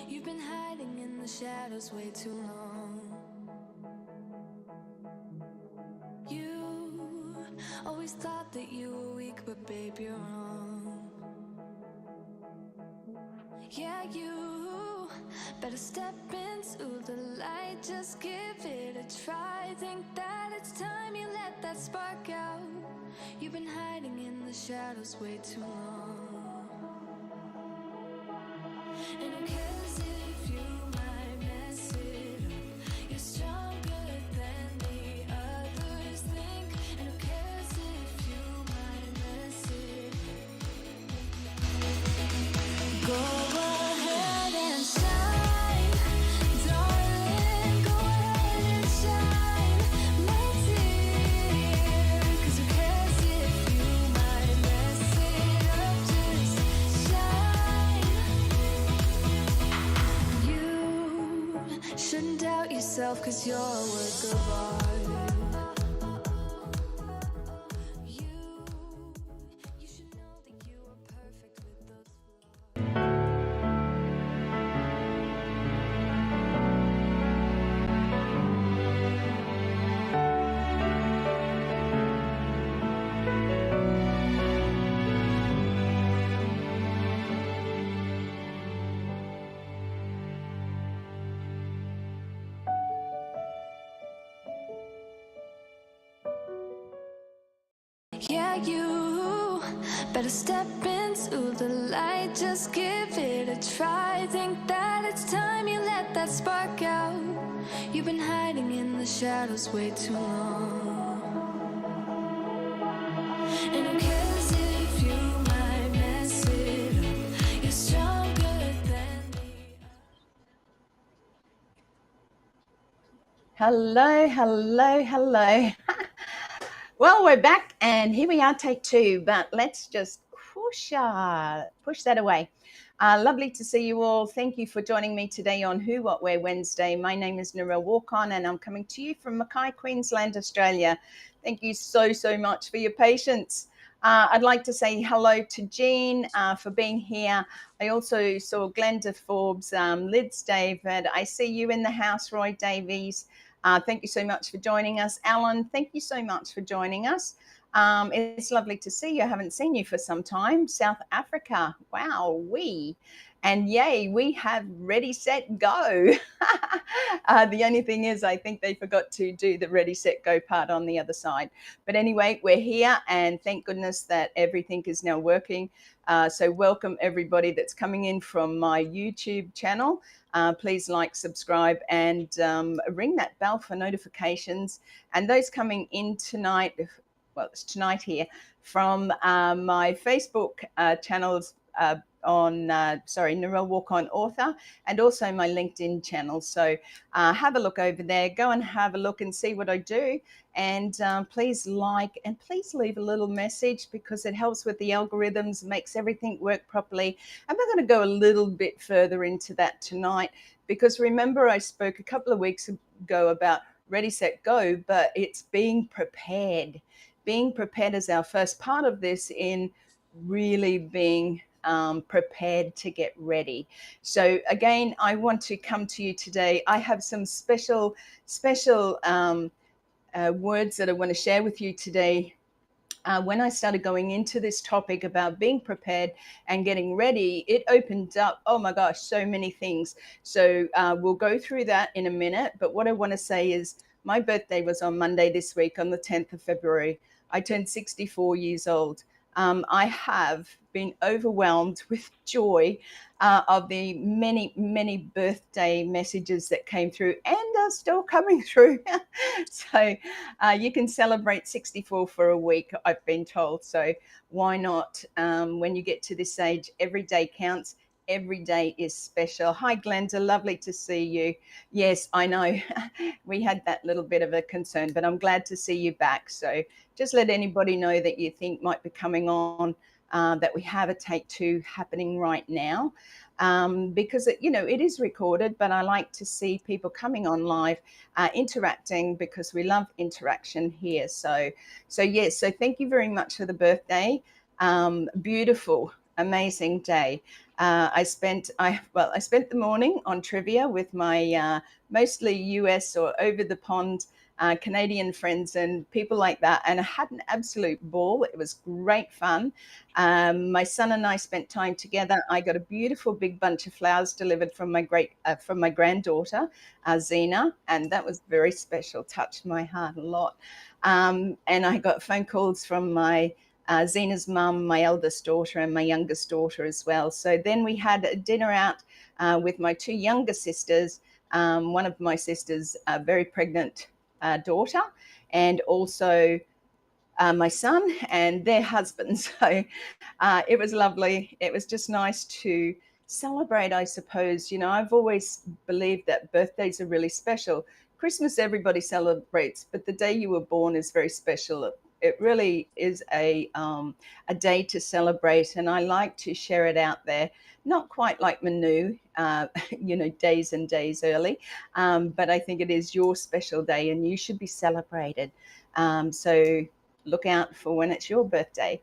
You've been hiding in the shadows way too long. You always thought that you were weak, but babe, you're wrong. Yeah, you better step into the light, just give it a try. Think that it's time you let that spark out. You've been hiding in the shadows way too long. And who cares if you might mess it up? You're stronger than the others think. And who cares if you might mess it up? Go ahead and shine, darling. Go ahead and shine, my dear. 'Cause who cares if you might mess it up? Just shine. You shouldn't doubt yourself, 'cause you're a work of art. You should know that you are perfect with those flaws. Yeah, you better step into the light, just give it a try. Think that it's time you let that spark out. You've been hiding in the shadows way too long. And who cares if you might mess it up? You're stronger than the Hello, hello, hello. Well, we're back and here we are, take two, but let's just push that away. Lovely to see you all. Thank you for joining me today on Who, What, Where Wednesday. My name is Narelle Warcon and I'm coming to you from Mackay, Queensland, Australia. Thank you so much for your patience. I'd like to say hello to Jean for being here. I also saw Glenda Forbes, Lids David. I see you in the house, Roy Davies. Thank you so much for joining us. Alan, thank you so much for joining us. It's lovely to see you. I haven't seen you for some time. South Africa, wow, and yay, we have ready, set, go. The only thing is, I think they forgot to do the ready, set, go part on the other side. But anyway, we're here and thank goodness that everything is now working. So welcome everybody that's coming in from my YouTube channel. Please like, subscribe, and ring that bell for notifications. And those coming in tonight, well, it's tonight here, from my Facebook channels Narelle Warcon author, and also my LinkedIn channel. So have a look over there, go and have a look and see what I do. And please like and please leave a little message, because it helps with the algorithms, makes everything work properly. And we're going to go a little bit further into that tonight, because remember I spoke a couple of weeks ago about ready, set, go, but it's being prepared. Being prepared is our first part of this, in really being prepared to get ready. So again, I want to come to you today. I have some special words that I want to share with you today. When I started going into this topic about being prepared and getting ready, it opened up, oh my gosh, so many things. So we'll go through that in a minute. But what I want to say is, my birthday was on Monday this week, on the 10th of February. I turned 64 years old. I have been overwhelmed with joy of the many birthday messages that came through and are still coming through. So you can celebrate 64 for a week, I've been told. So why not? When you get to this age, every day counts. Every day is special. Hi, Glenda. Lovely to see you. Yes, I know. We had that little bit of a concern, but I'm glad to see you back. So just let anybody know that you think might be coming on, that we have a take two happening right now, because it is recorded, but I like to see people coming on live, interacting, because we love interaction here. So yes, so thank you very much for the birthday. Beautiful, amazing day. I spent the morning on trivia with my mostly US or over the pond Canadian friends and people like that, and I had an absolute ball. It was great fun. My son and I spent time together. I got a beautiful big bunch of flowers delivered from my granddaughter, Zena, and that was very special. Touched my heart a lot. And I got phone calls from my Zena's mum, my eldest daughter, and my youngest daughter as well. So then we had a dinner out with my two younger sisters. One of my sisters, a very pregnant daughter, and also my son and their husbands. So it was lovely. It was just nice to celebrate, I suppose. You know, I've always believed that birthdays are really special. Christmas, everybody celebrates, but the day you were born is very special. It really is a day to celebrate, and I like to share it out there. Not quite like Manu, you know, days and days early, but I think it is your special day, and you should be celebrated. So look out for when it's your birthday.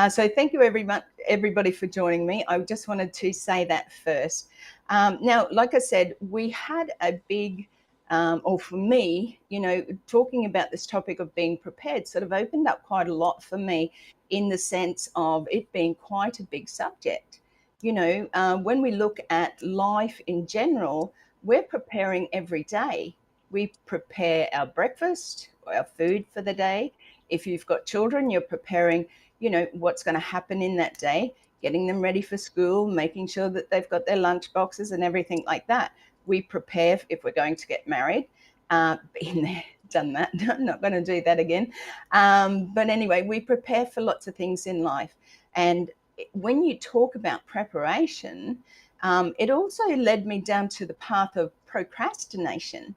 So thank you, everybody, for joining me. I just wanted to say that first. Now, like I said, we had a big, or for me, you know, talking about this topic of being prepared sort of opened up quite a lot for me in the sense of it being quite a big subject. You know, when we look at life in general, we're preparing every day. We prepare our breakfast, our food for the day. If you've got children, you're preparing, you know, what's going to happen in that day, getting them ready for school, making sure that they've got their lunch boxes and everything like that. We prepare if we're going to get married. Been there, done that. I'm not going to do that again. But anyway, we prepare for lots of things in life. And when you talk about preparation, it also led me down to the path of procrastination.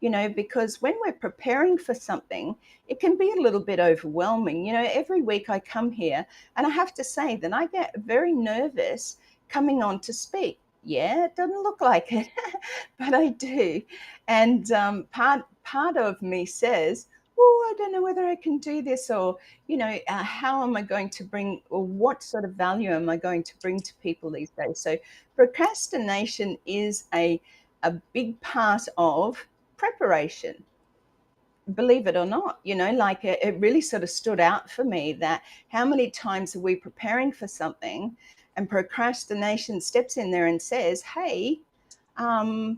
You know, because when we're preparing for something, it can be a little bit overwhelming. You know, every week I come here and I have to say that I get very nervous coming on to speak. Yeah, it doesn't look like it, but I do. And part of me says, oh, I don't know whether I can do this, or, you know, how am I going to bring, or what sort of value am I going to bring to people these days? So procrastination is a big part of preparation, believe it or not. You know, like it really sort of stood out for me that how many times are we preparing for something and procrastination steps in there and says, hey, I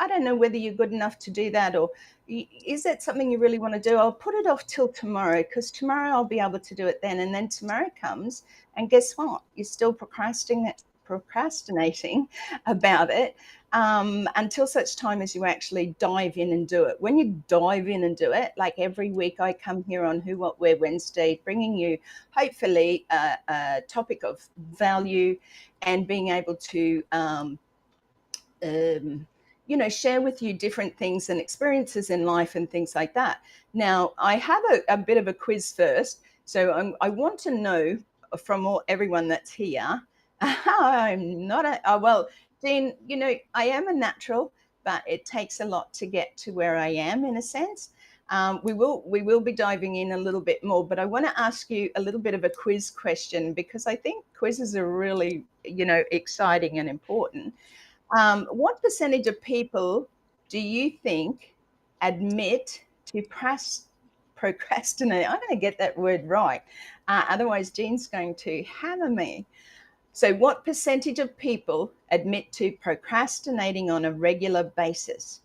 don't know whether you're good enough to do that, or is that something you really want to do? I'll put it off till tomorrow because tomorrow I'll be able to do it then. And then tomorrow comes, and guess what? You're still procrastinating about it until such time as you actually dive in and do it. When you dive in and do it, like every week I come here on Who, What, Where Wednesday, bringing you hopefully a topic of value and being able to you know, share with you different things and experiences in life and things like that. Now, I have a bit of a quiz first. So I want to know from everyone that's here. I'm not well, Dean, you know, I am a natural, but it takes a lot to get to where I am in a sense. We will be diving in a little bit more, but I want to ask you a little bit of a quiz question because I think quizzes are really, you know, exciting and important. What percentage of people do you think admit to procrastinate? I'm going to get that word right. Otherwise, Jean's going to hammer me. So, what percentage of people admit to procrastinating on a regular basis?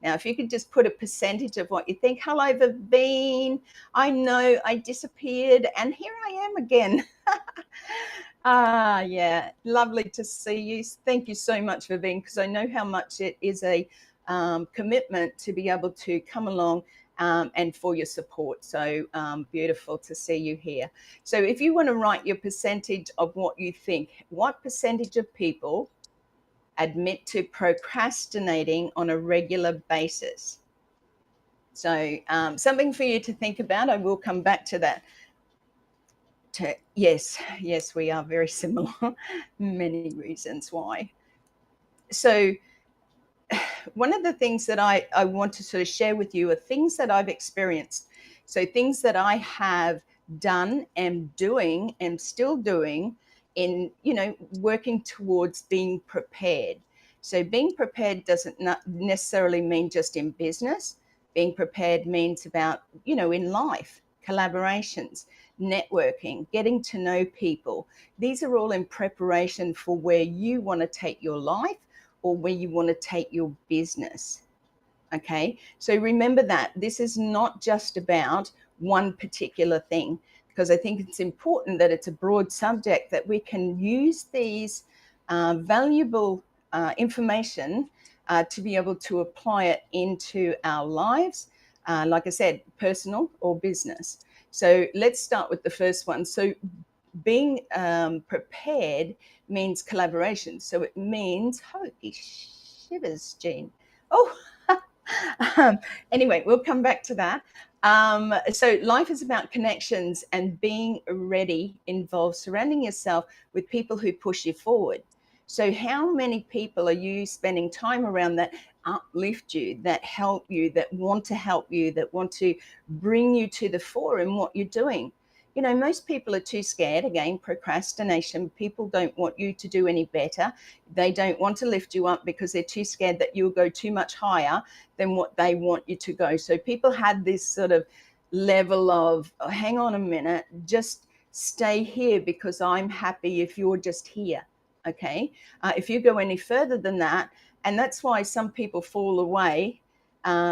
Now, if you could just put a percentage of what you think. Hello, Vivine. I know I disappeared and here I am again. Yeah, lovely to see you. Thank you so much, Vivine, because I know how much it is a commitment to be able to come along and for your support. So beautiful to see you here. So if you want to write your percentage of what you think, what percentage of people admit to procrastinating on a regular basis? So something for you to think about. I will come back to that. Yes, we are very similar. Many reasons why. So one of the things that I want to sort of share with you are things that I've experienced. So things that I have done, am doing, am still doing in, working towards being prepared. So being prepared doesn't necessarily mean just in business. Being prepared means about, in life, collaborations, networking, getting to know people. These are all in preparation for where you want to take your life or where you want to take your business. Okay, so remember that this is not just about one particular thing, because I think it's important that it's a broad subject, that we can use these valuable information to be able to apply it into our lives, like I said, personal or business. So let's start with the first one. So being prepared means collaboration. So it means, holy shivers, Jean. Oh, anyway, we'll come back to that. So life is about connections, and being ready involves surrounding yourself with people who push you forward. So how many people are you spending time around that uplift you, that help you, that want to help you, that want to bring you to the fore in what you're doing? Most people are too scared. Again, procrastination. People don't want you to do any better. They don't want to lift you up because they're too scared that you'll go too much higher than what they want you to go. So people had this sort of level of, oh, hang on a minute, just stay here because I'm happy if you're just here. Okay. If you go any further than that, and that's why some people fall away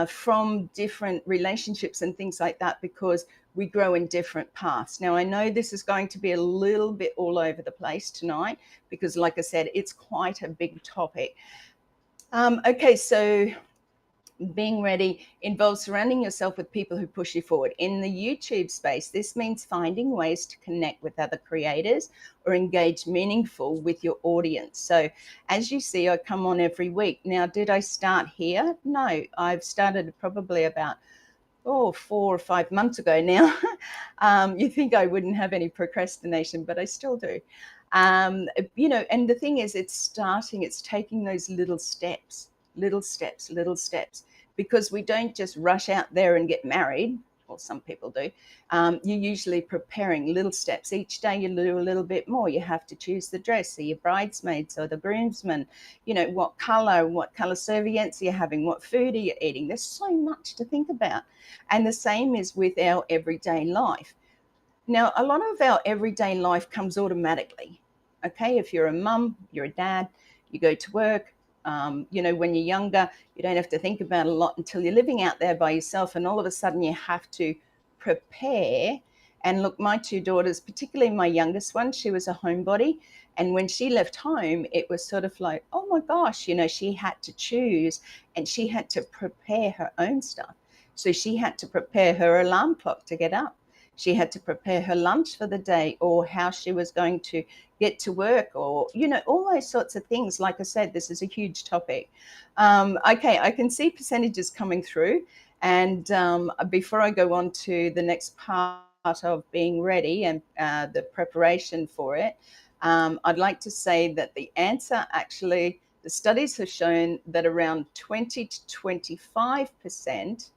from different relationships and things like that, because we grow in different paths. Now, I know this is going to be a little bit all over the place tonight because, like I said, it's quite a big topic. Okay, so being ready involves surrounding yourself with people who push you forward. In the YouTube space, this means finding ways to connect with other creators or engage meaningful with your audience. So as you see, I come on every week. Now, did I start here? No, I've started probably about 4 or 5 months ago now. You think I wouldn't have any procrastination, but I still do. And the thing is, it's taking those little steps, because we don't just rush out there and get married, or some people do. You're usually preparing little steps. Each day you do a little bit more. You have to choose the dress, or your bridesmaids or the groomsmen, what color serviettes you're having, what food are you eating. There's so much to think about. And the same is with our everyday life. Now, a lot of our everyday life comes automatically. Okay, if you're a mum, you're a dad, you go to work. When you're younger, you don't have to think about a lot until you're living out there by yourself, and all of a sudden you have to prepare. And look, my two daughters, particularly my youngest one, she was a homebody. And when she left home, it was sort of like, oh my gosh, she had to choose, and she had to prepare her own stuff. So she had to prepare her alarm clock to get up. She had to prepare her lunch for the day, or how she was going to get to work, or, all those sorts of things. Like I said, this is a huge topic. Okay, I can see percentages coming through. And before I go on to the next part of being ready and the preparation for it, I'd like to say that the answer, actually, the studies have shown that around 20 to 25%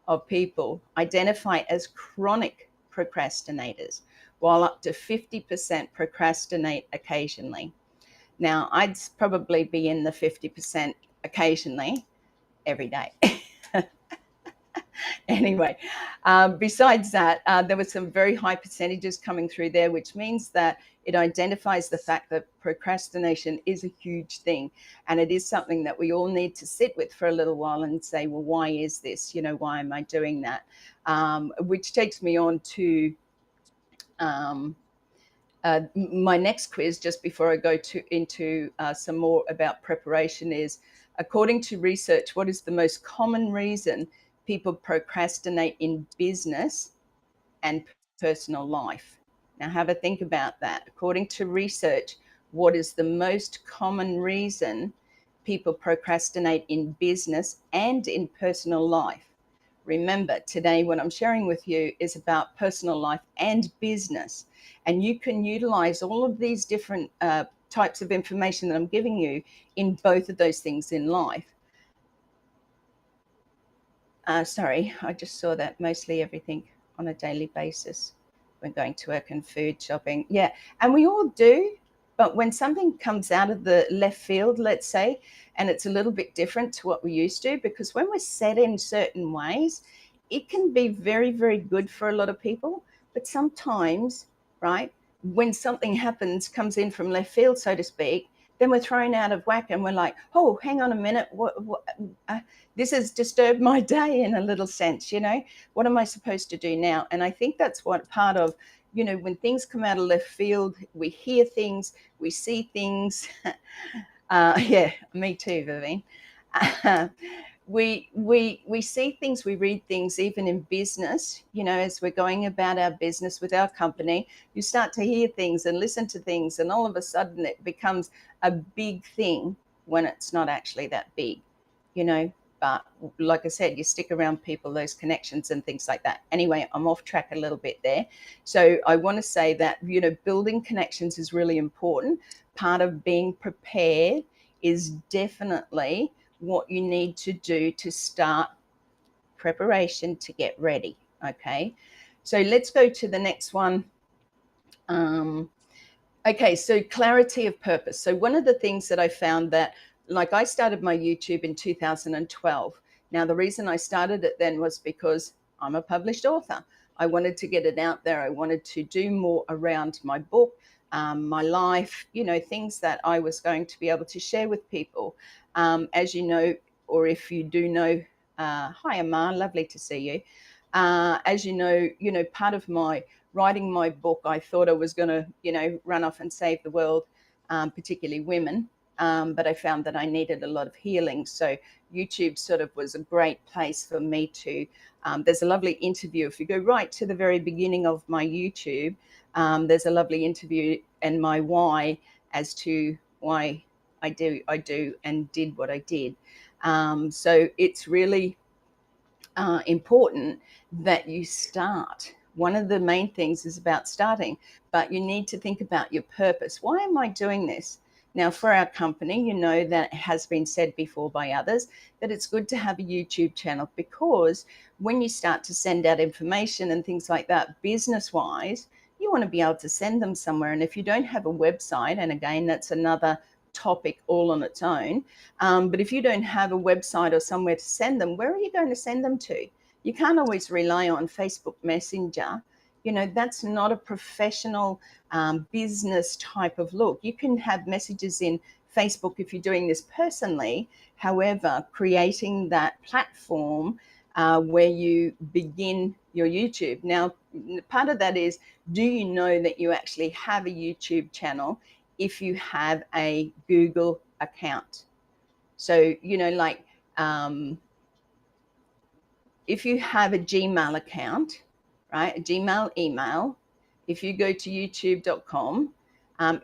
of people identify as chronic procrastinators, while up to 50% procrastinate occasionally. Now, I'd probably be in the 50% occasionally every day. Anyway, besides that, there were some very high percentages coming through there, which means that it identifies the fact that procrastination is a huge thing. And it is something that we all need to sit with for a little while and say, well, why is this? Why am I doing that? Which takes me on to my next quiz, just before I go into some more about preparation, is, according to research, what is the most common reason people procrastinate in business and personal life? Now, have a think about that. According to research, what is the most common reason people procrastinate in business and in personal life? Remember, today what I'm sharing with you is about personal life and business. And you can utilize all of these different types of information that I'm giving you in both of those things in life. Sorry, I just saw that mostly everything on a daily basis. when going to work and food shopping. Yeah, and we all do. But when something comes out of the left field, let's say, and it's a little bit different to what we used to, because when we're set in certain ways, it can be very, very good for a lot of people. But sometimes, right, when something happens, comes in from left field, so to speak, then we're thrown out of whack and we're like, oh, hang on a minute, this has disturbed my day in a little sense, you know, what am I supposed to do now? And I think that's what part of, you know, when things come out of left field, we hear things, we see things. Yeah, me too, Vivian. We see things, we read things, even in business, you know, as we're going about our business with our company, you start to hear things and listen to things, and all of a sudden it becomes a big thing when it's not actually that big, you know. But like I said, you stick around people, those connections and things like that. Anyway, I'm off track a little bit there. So I want to say that, you know, building connections is really important. Part of being prepared is definitely what you need to do to start preparation to get ready. Okay, so let's go to the next one. Okay, so clarity of purpose. So one of the things that I found that, like, I started my YouTube in 2012. Now, the reason I started it then was because I'm a published author. I wanted to get it out there. I wanted to do more around my book, my life, you know, things that I was going to be able to share with people. As you know, or if you do know, hi, Amar, lovely to see you. As you know, part of my writing my book, I thought I was going to, you know, run off and save the world, particularly women. But I found that I needed a lot of healing. So YouTube sort of was a great place for me to, there's a lovely interview. If you go right to the very beginning of my YouTube, there's a lovely interview and my why as to why I do and did what I did. So it's really important that you start. One of the main things is about starting, but you need to think about your purpose. Why am I doing this? Now, for our company, you know that has been said before by others that it's good to have a YouTube channel, because when you start to send out information and things like that, business-wise, you want to be able to send them somewhere. And if you don't have a website, and again, that's another topic all on its own, but if you don't have a website or somewhere to send them, where are you going to send them to? You can't always rely on Facebook Messenger. You know, that's not a professional business type of look. You can have messages in Facebook if you're doing this personally. However, creating that platform where you begin your YouTube. Now, part of that is, do you know that you actually have a YouTube channel if you have a Google account? So, you know, like if you have a Gmail account, right, a Gmail email, if you go to youtube.com,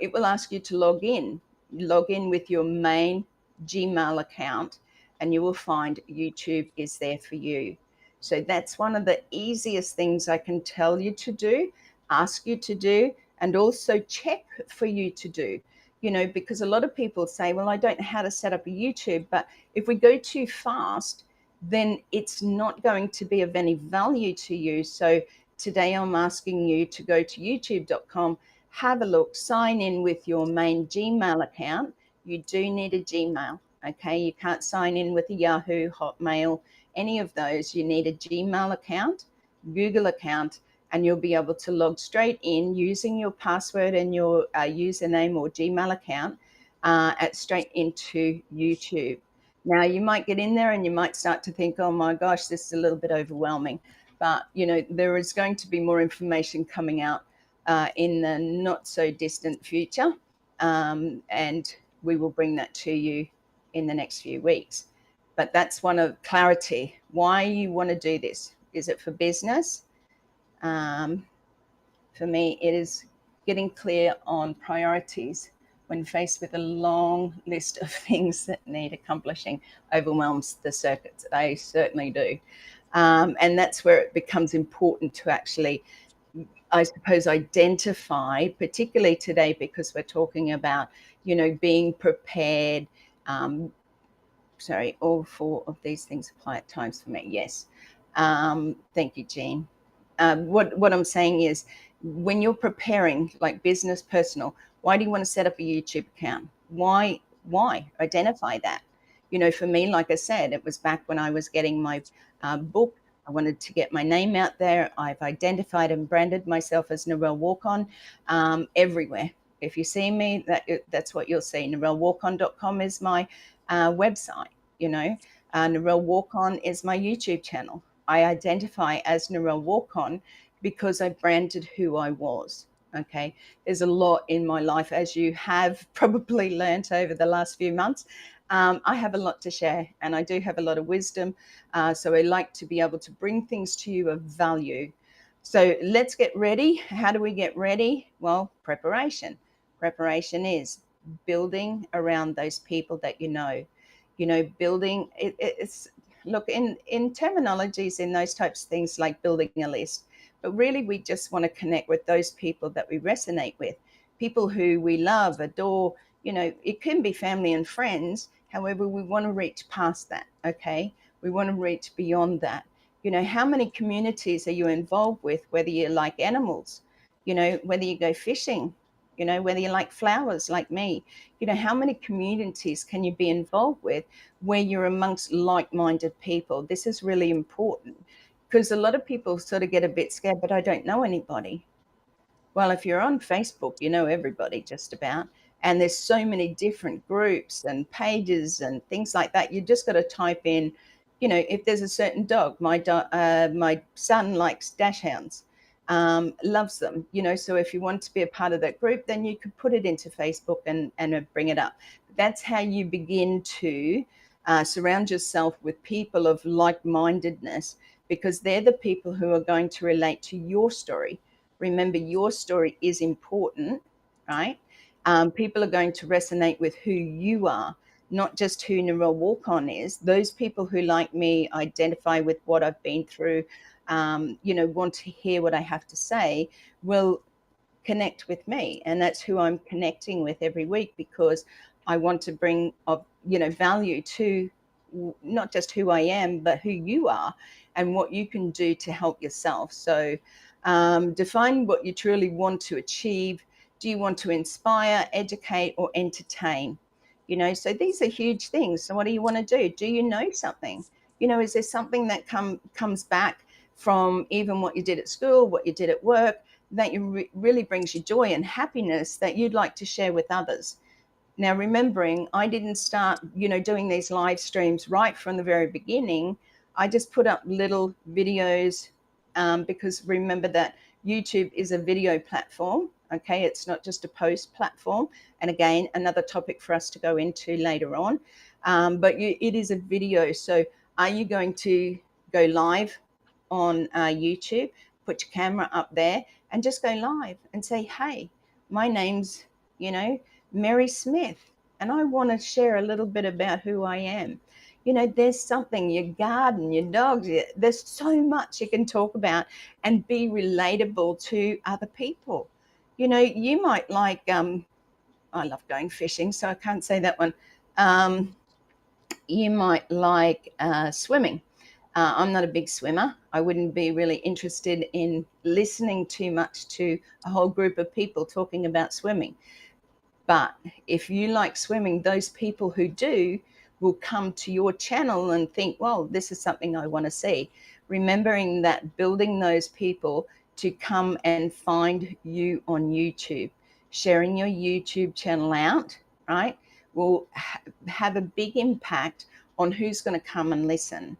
it will ask you to log in with your main Gmail account, and you will find YouTube is there for you. So that's one of the easiest things I can tell you to do, ask you to do, and also check for you to do. You know, because a lot of people say, well, I don't know how to set up a YouTube, but if we go too fast, then it's not going to be of any value to you. So today I'm asking you to go to youtube.com, have a look, sign in with your main Gmail account. You do need a Gmail, okay? You can't sign in with a Yahoo, Hotmail, any of those. You need a Gmail account, Google account, and you'll be able to log straight in using your password and your username or Gmail account straight into YouTube. Now, you might get in there and you might start to think, oh my gosh, this is a little bit overwhelming. But, you know, there is going to be more information coming out in the not so distant future. And we will bring that to you in the next few weeks. But that's one of clarity. Why you want to do this? Is it for business? For me, it is getting clear on priorities when faced with a long list of things that need accomplishing. Overwhelms the circuits. They certainly do. And that's where it becomes important to actually, I suppose, identify, particularly today, because we're talking about, you know, being prepared. Sorry, all four of these things apply at times for me. Yes. Thank you, Jean. What I'm saying is, when you're preparing, like business, personal, why do you want to set up a YouTube account? Why identify that? For me, like I said, it was back when I was getting my book. I wanted to get my name out there. I've identified and branded myself as Narelle Warcon everywhere. If you see me, that's what you'll see. NarelleWarcon.com is my website. Narelle Warcon is my YouTube channel. I identify as Narelle Warcon because I branded who I was. Okay, there's a lot in my life, as you have probably learnt over the last few months. I have a lot to share, and I do have a lot of wisdom. So I like to be able to bring things to you of value. So let's get ready. How do we get ready? Well, preparation. Preparation is building around those people that building it's look in terminologies, in those types of things, like building a list. But really, we just want to connect with those people that we resonate with, people who we love, adore. It can be family and friends. However, we want to reach past that. Okay, we want to reach beyond that. How many communities are you involved with, whether you like animals, whether you go fishing, whether you like flowers like me? How many communities can you be involved with where you're amongst like-minded people? This is really important, because a lot of people sort of get a bit scared, but I don't know anybody. Well, if you're on Facebook, you know everybody just about. And there's so many different groups and pages and things like that. You just got to type in, if there's a certain dog. My son likes dachshunds, loves them. So if you want to be a part of that group, then you could put it into Facebook and bring it up. That's how you begin to surround yourself with people of like-mindedness, because they're the people who are going to relate to your story. Remember, your story is important, right? People are going to resonate with who you are, not just who Narelle Warcon is. Those people who, like me, identify with what I've been through, want to hear what I have to say, will connect with me. And that's who I'm connecting with every week, because I want to bring value to not just who I am, but who you are and what you can do to help yourself. So define what you truly want to achieve. Do you want to inspire, educate, or entertain? So these are huge things. So what do you want to do? Do you know something? Is there something that comes back from even what you did at school, what you did at work, that really brings you joy and happiness that you'd like to share with others? Now, remembering, I didn't start, doing these live streams right from the very beginning. I just put up little videos, because remember that YouTube is a video platform. Okay, it's not just a post platform. And again, another topic for us to go into later on. But it is a video. So are you going to go live on YouTube, put your camera up there and just go live and say, hey, my name's, Mary Smith, and I want to share a little bit about who I am. There's something, your garden, your dogs, there's so much you can talk about and be relatable to other people. You might like, I love going fishing, so I can't say that one. You might like swimming. I'm not a big swimmer. I wouldn't be really interested in listening too much to a whole group of people talking about swimming. But if you like swimming, those people who do will come to your channel and think, well, this is something I want to see. Remembering that, building those people to come and find you on YouTube, sharing your YouTube channel out, right, will have a big impact on who's going to come and listen.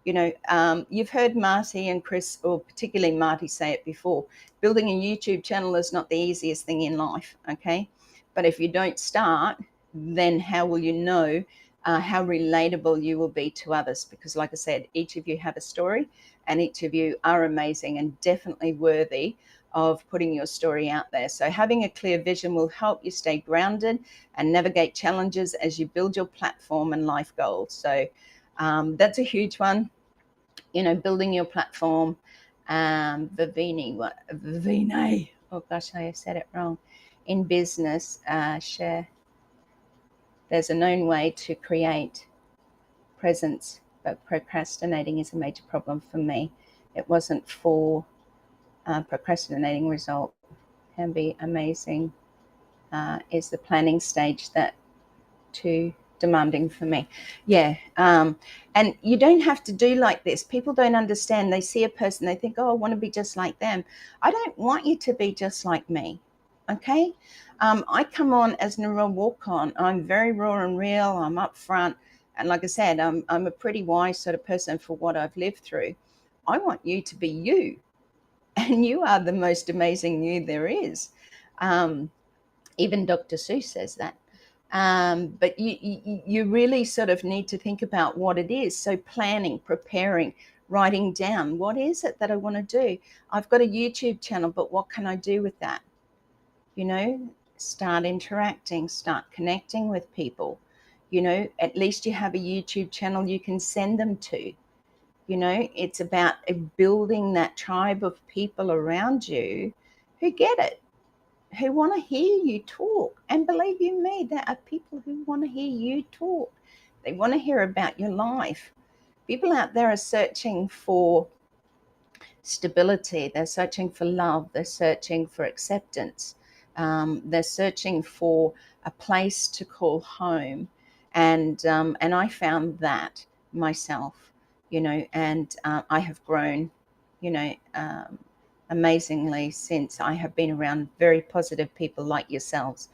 You've heard Marty and Chris, or particularly Marty, say it before. Building a YouTube channel is not the easiest thing in life, okay? But if you don't start, then how will you know how relatable you will be to others? Because like I said, each of you have a story, and each of you are amazing and definitely worthy of putting your story out there. So having a clear vision will help you stay grounded and navigate challenges as you build your platform and life goals. So that's a huge one. Building your platform. Vivine, oh gosh, I said it wrong. In business, share. There's a known way to create presence, but procrastinating is a major problem for me. It wasn't for procrastinating result can be amazing. Is the planning stage that too demanding for me? Yeah. And you don't have to do like this. People don't understand. They see a person, they think, oh, I want to be just like them. I don't want you to be just like me. Okay. I come on as Narelle Warcon. I'm very raw and real. I'm upfront. And like I said, I'm a pretty wise sort of person for what I've lived through. I want you to be you. And you are the most amazing you there is. Even Dr. Seuss says that. But you really sort of need to think about what it is. So planning, preparing, writing down, what is it that I want to do? I've got a YouTube channel, but what can I do with that? You know, start interacting, start connecting with people. You know, at least you have a YouTube channel you can send them to. You know, it's about building that tribe of people around you who get it, who want to hear you talk. And believe you me, there are people who want to hear you talk. They want to hear about your life. People out there are searching for stability. They're searching for love. They're searching for acceptance. They're searching for a place to call home. And I found that myself, you know, and I have grown, you know, amazingly since I have been around very positive people like yourselves.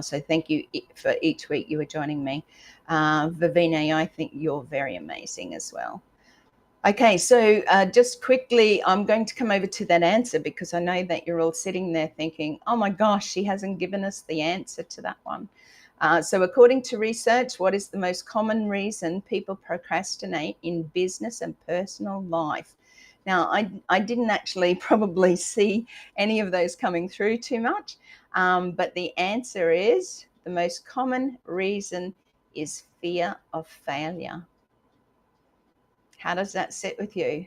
So thank you for each week you are joining me. Vivine, I think you're very amazing as well. Okay, so just quickly, I'm going to come over to that answer because I know that you're all sitting there thinking, oh my gosh, she hasn't given us the answer to that one. So according to research, what is the most common reason people procrastinate in business and personal life? Now, I didn't actually probably see any of those coming through too much, but the answer is the most common reason is fear of failure. How does that sit with you?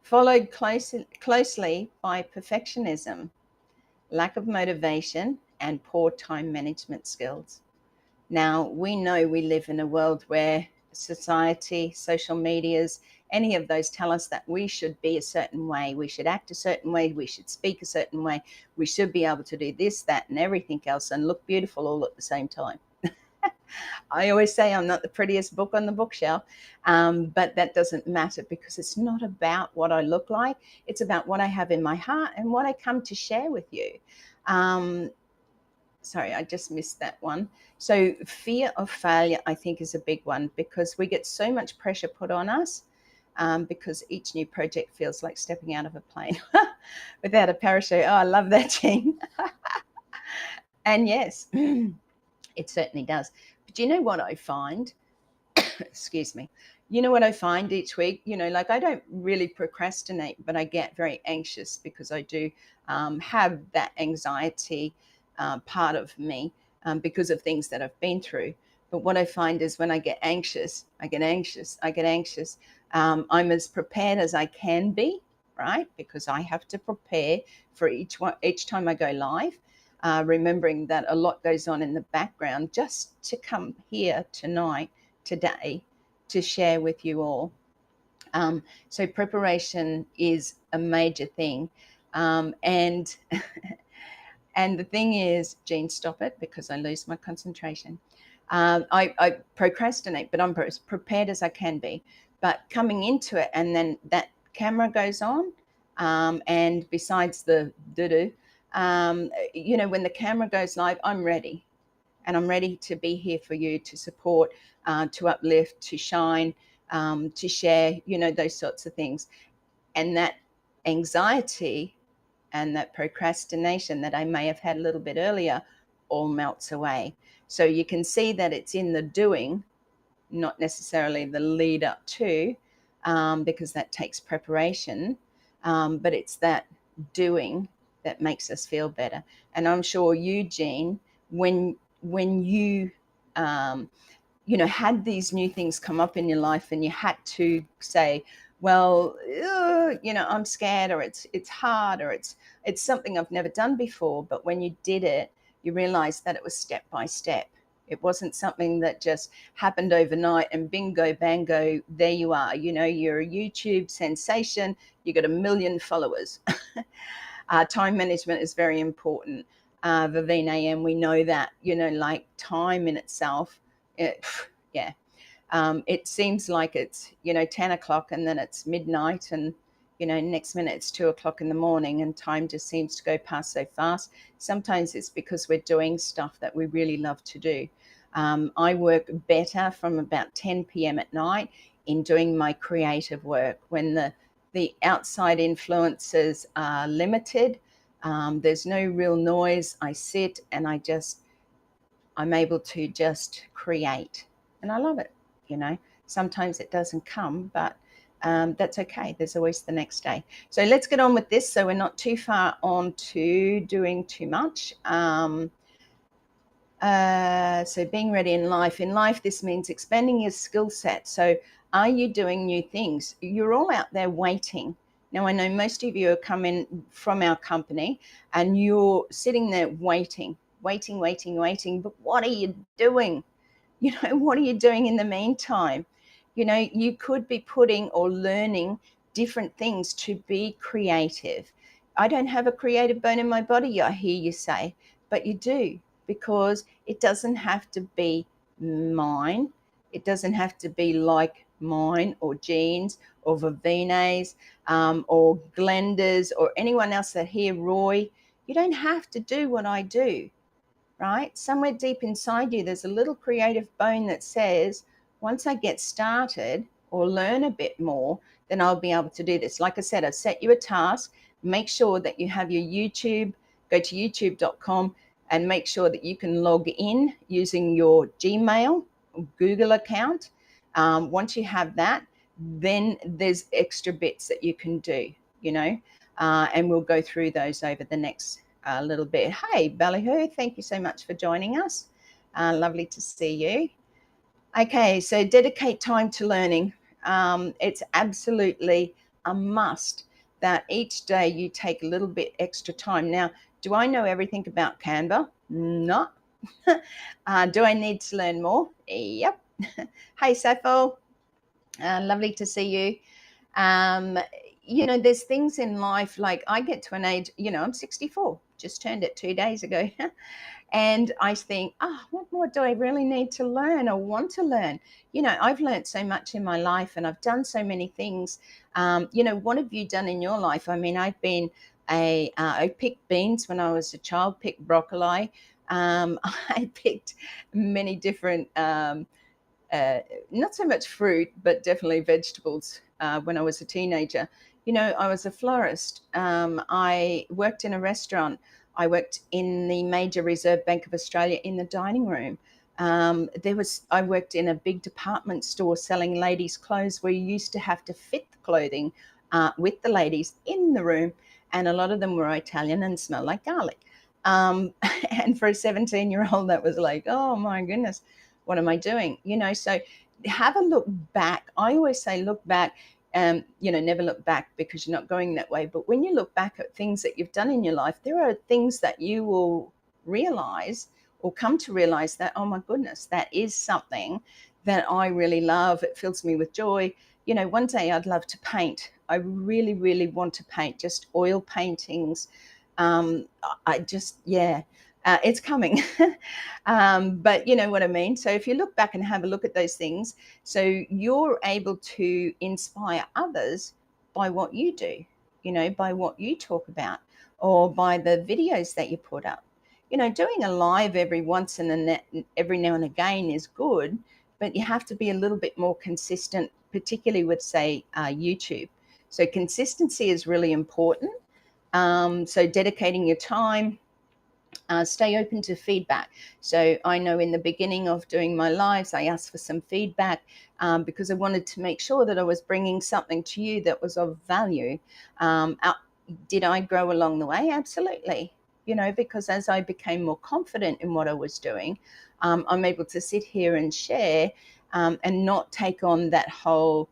Followed closely by perfectionism, lack of motivation, and poor time management skills. Now, we know we live in a world where society, social medias, any of those tell us that we should be a certain way, we should act a certain way, we should speak a certain way, we should be able to do this, that, and everything else and look beautiful all at the same time. I always say I'm not the prettiest book on the bookshelf, but that doesn't matter because it's not about what I look like. It's about what I have in my heart and what I come to share with you. Sorry, I just missed that one. So fear of failure, I think, is a big one because we get so much pressure put on us because each new project feels like stepping out of a plane without a parachute. Oh, I love that, Jean. And yes, it certainly does. But you know what I find? Excuse me. You know what I find each week? You know, like I don't really procrastinate, but I get very anxious because I do have that anxiety part of me because of things that I've been through. But what I find is when I get anxious, I get anxious. I'm as prepared as I can be, right? Because I have to prepare for each time I go live. Remembering that a lot goes on in the background just to come here today, to share with you all. So preparation is a major thing. And the thing is, Jean, stop it because I lose my concentration. I procrastinate, but I'm prepared as I can be. But coming into it and then that camera goes on and besides the doo-doo, you know, when the camera goes live, I'm ready. And I'm ready to be here for you, to support, to uplift, to shine, to share, you know, those sorts of things. And that anxiety and that procrastination that I may have had a little bit earlier all melts away. So you can see that it's in the doing, not necessarily the lead up to, because that takes preparation, but it's that doing that makes us feel better. And I'm sure you, Jean, when you you know, had these new things come up in your life and you had to say, well, you know, I'm scared, or it's hard, or it's something I've never done before. But when you did it, you realized that it was step by step. It wasn't something that just happened overnight and bingo, bango, there you are. You know, you're a YouTube sensation, you got 1 million followers. Time management is very important. Vivine AM, we know that, you know, like time in itself, yeah. It seems like it's, you know, 10 o'clock and then it's midnight and, you know, next minute it's 2 o'clock in the morning and time just seems to go past so fast. Sometimes it's because we're doing stuff that we really love to do. I work better from about 10 p.m. at night in doing my creative work when the outside influences are limited. There's no real noise. I sit and I'm able to just create, and I love it. You know, sometimes it doesn't come, but that's okay. There's always the next day. So let's get on with this so we're not too far on to doing too much. So being ready in life. In life, this means expanding your skill set. So are you doing new things? You're all out there waiting. Now, I know most of you are coming from our company and you're sitting there waiting. But what are you doing? You know, what are you doing in the meantime? You know, you could be putting or learning different things to be creative. I don't have a creative bone in my body, I hear you say, but you do, because it doesn't have to be mine. It doesn't have to be like mine or Jean's or Vivine's or Glenda's or anyone else that hear Roy. You don't have to do what I do. Right? Somewhere deep inside you, there's a little creative bone that says, once I get started or learn a bit more, then I'll be able to do this. Like I said, I've set you a task. Make sure that you have your YouTube, go to youtube.com and make sure that you can log in using your Gmail or Google account. Once you have that, then there's extra bits that you can do, you know, and we'll go through those over the next a little bit. Hey, Ballyhoo, thank you so much for joining us. Lovely to see you. Okay, so dedicate time to learning. It's absolutely a must that each day you take a little bit extra time. Now, do I know everything about Canva? No. Do I need to learn more? Yep. Hey, Sappho. Lovely to see you. You know, there's things in life, like I get to an age, you know, I'm 64, just turned it 2 days ago. And I think, what more do I really need to learn or want to learn? You know, I've learned so much in my life and I've done so many things. You know, what have you done in your life? I mean, I've been I picked beans when I was a child, picked broccoli. I picked many different not so much fruit, but definitely vegetables when I was a teenager. You know, I was a florist. I worked in a restaurant. I worked in the major Reserve Bank of Australia in the dining room. I worked in a big department store selling ladies' clothes where you used to have to fit the clothing with the ladies in the room. And a lot of them were Italian and smelled like garlic. And for a 17-year-old, that was like, oh my goodness, what am I doing? You know, so have a look back. I always say look back. You know, never look back because you're not going that way. But when you look back at things that you've done in your life, there are things that you will realize or come to realize that, oh my goodness, that is something that I really love. It fills me with joy. You know, one day I'd love to paint. I really, really want to paint, just oil paintings. It's coming. But you know what I mean? So if you look back and have a look at those things, so you're able to inspire others by what you do, you know, by what you talk about or by the videos that you put up. You know, doing a live every now and again is good, but you have to be a little bit more consistent, particularly with, say, YouTube. So consistency is really important. So dedicating your time, stay open to feedback. So I know in the beginning of doing my lives, I asked for some feedback because I wanted to make sure that I was bringing something to you that was of value. Did I grow along the way? Absolutely. You know, because as I became more confident in what I was doing, I'm able to sit here and share and not take on that whole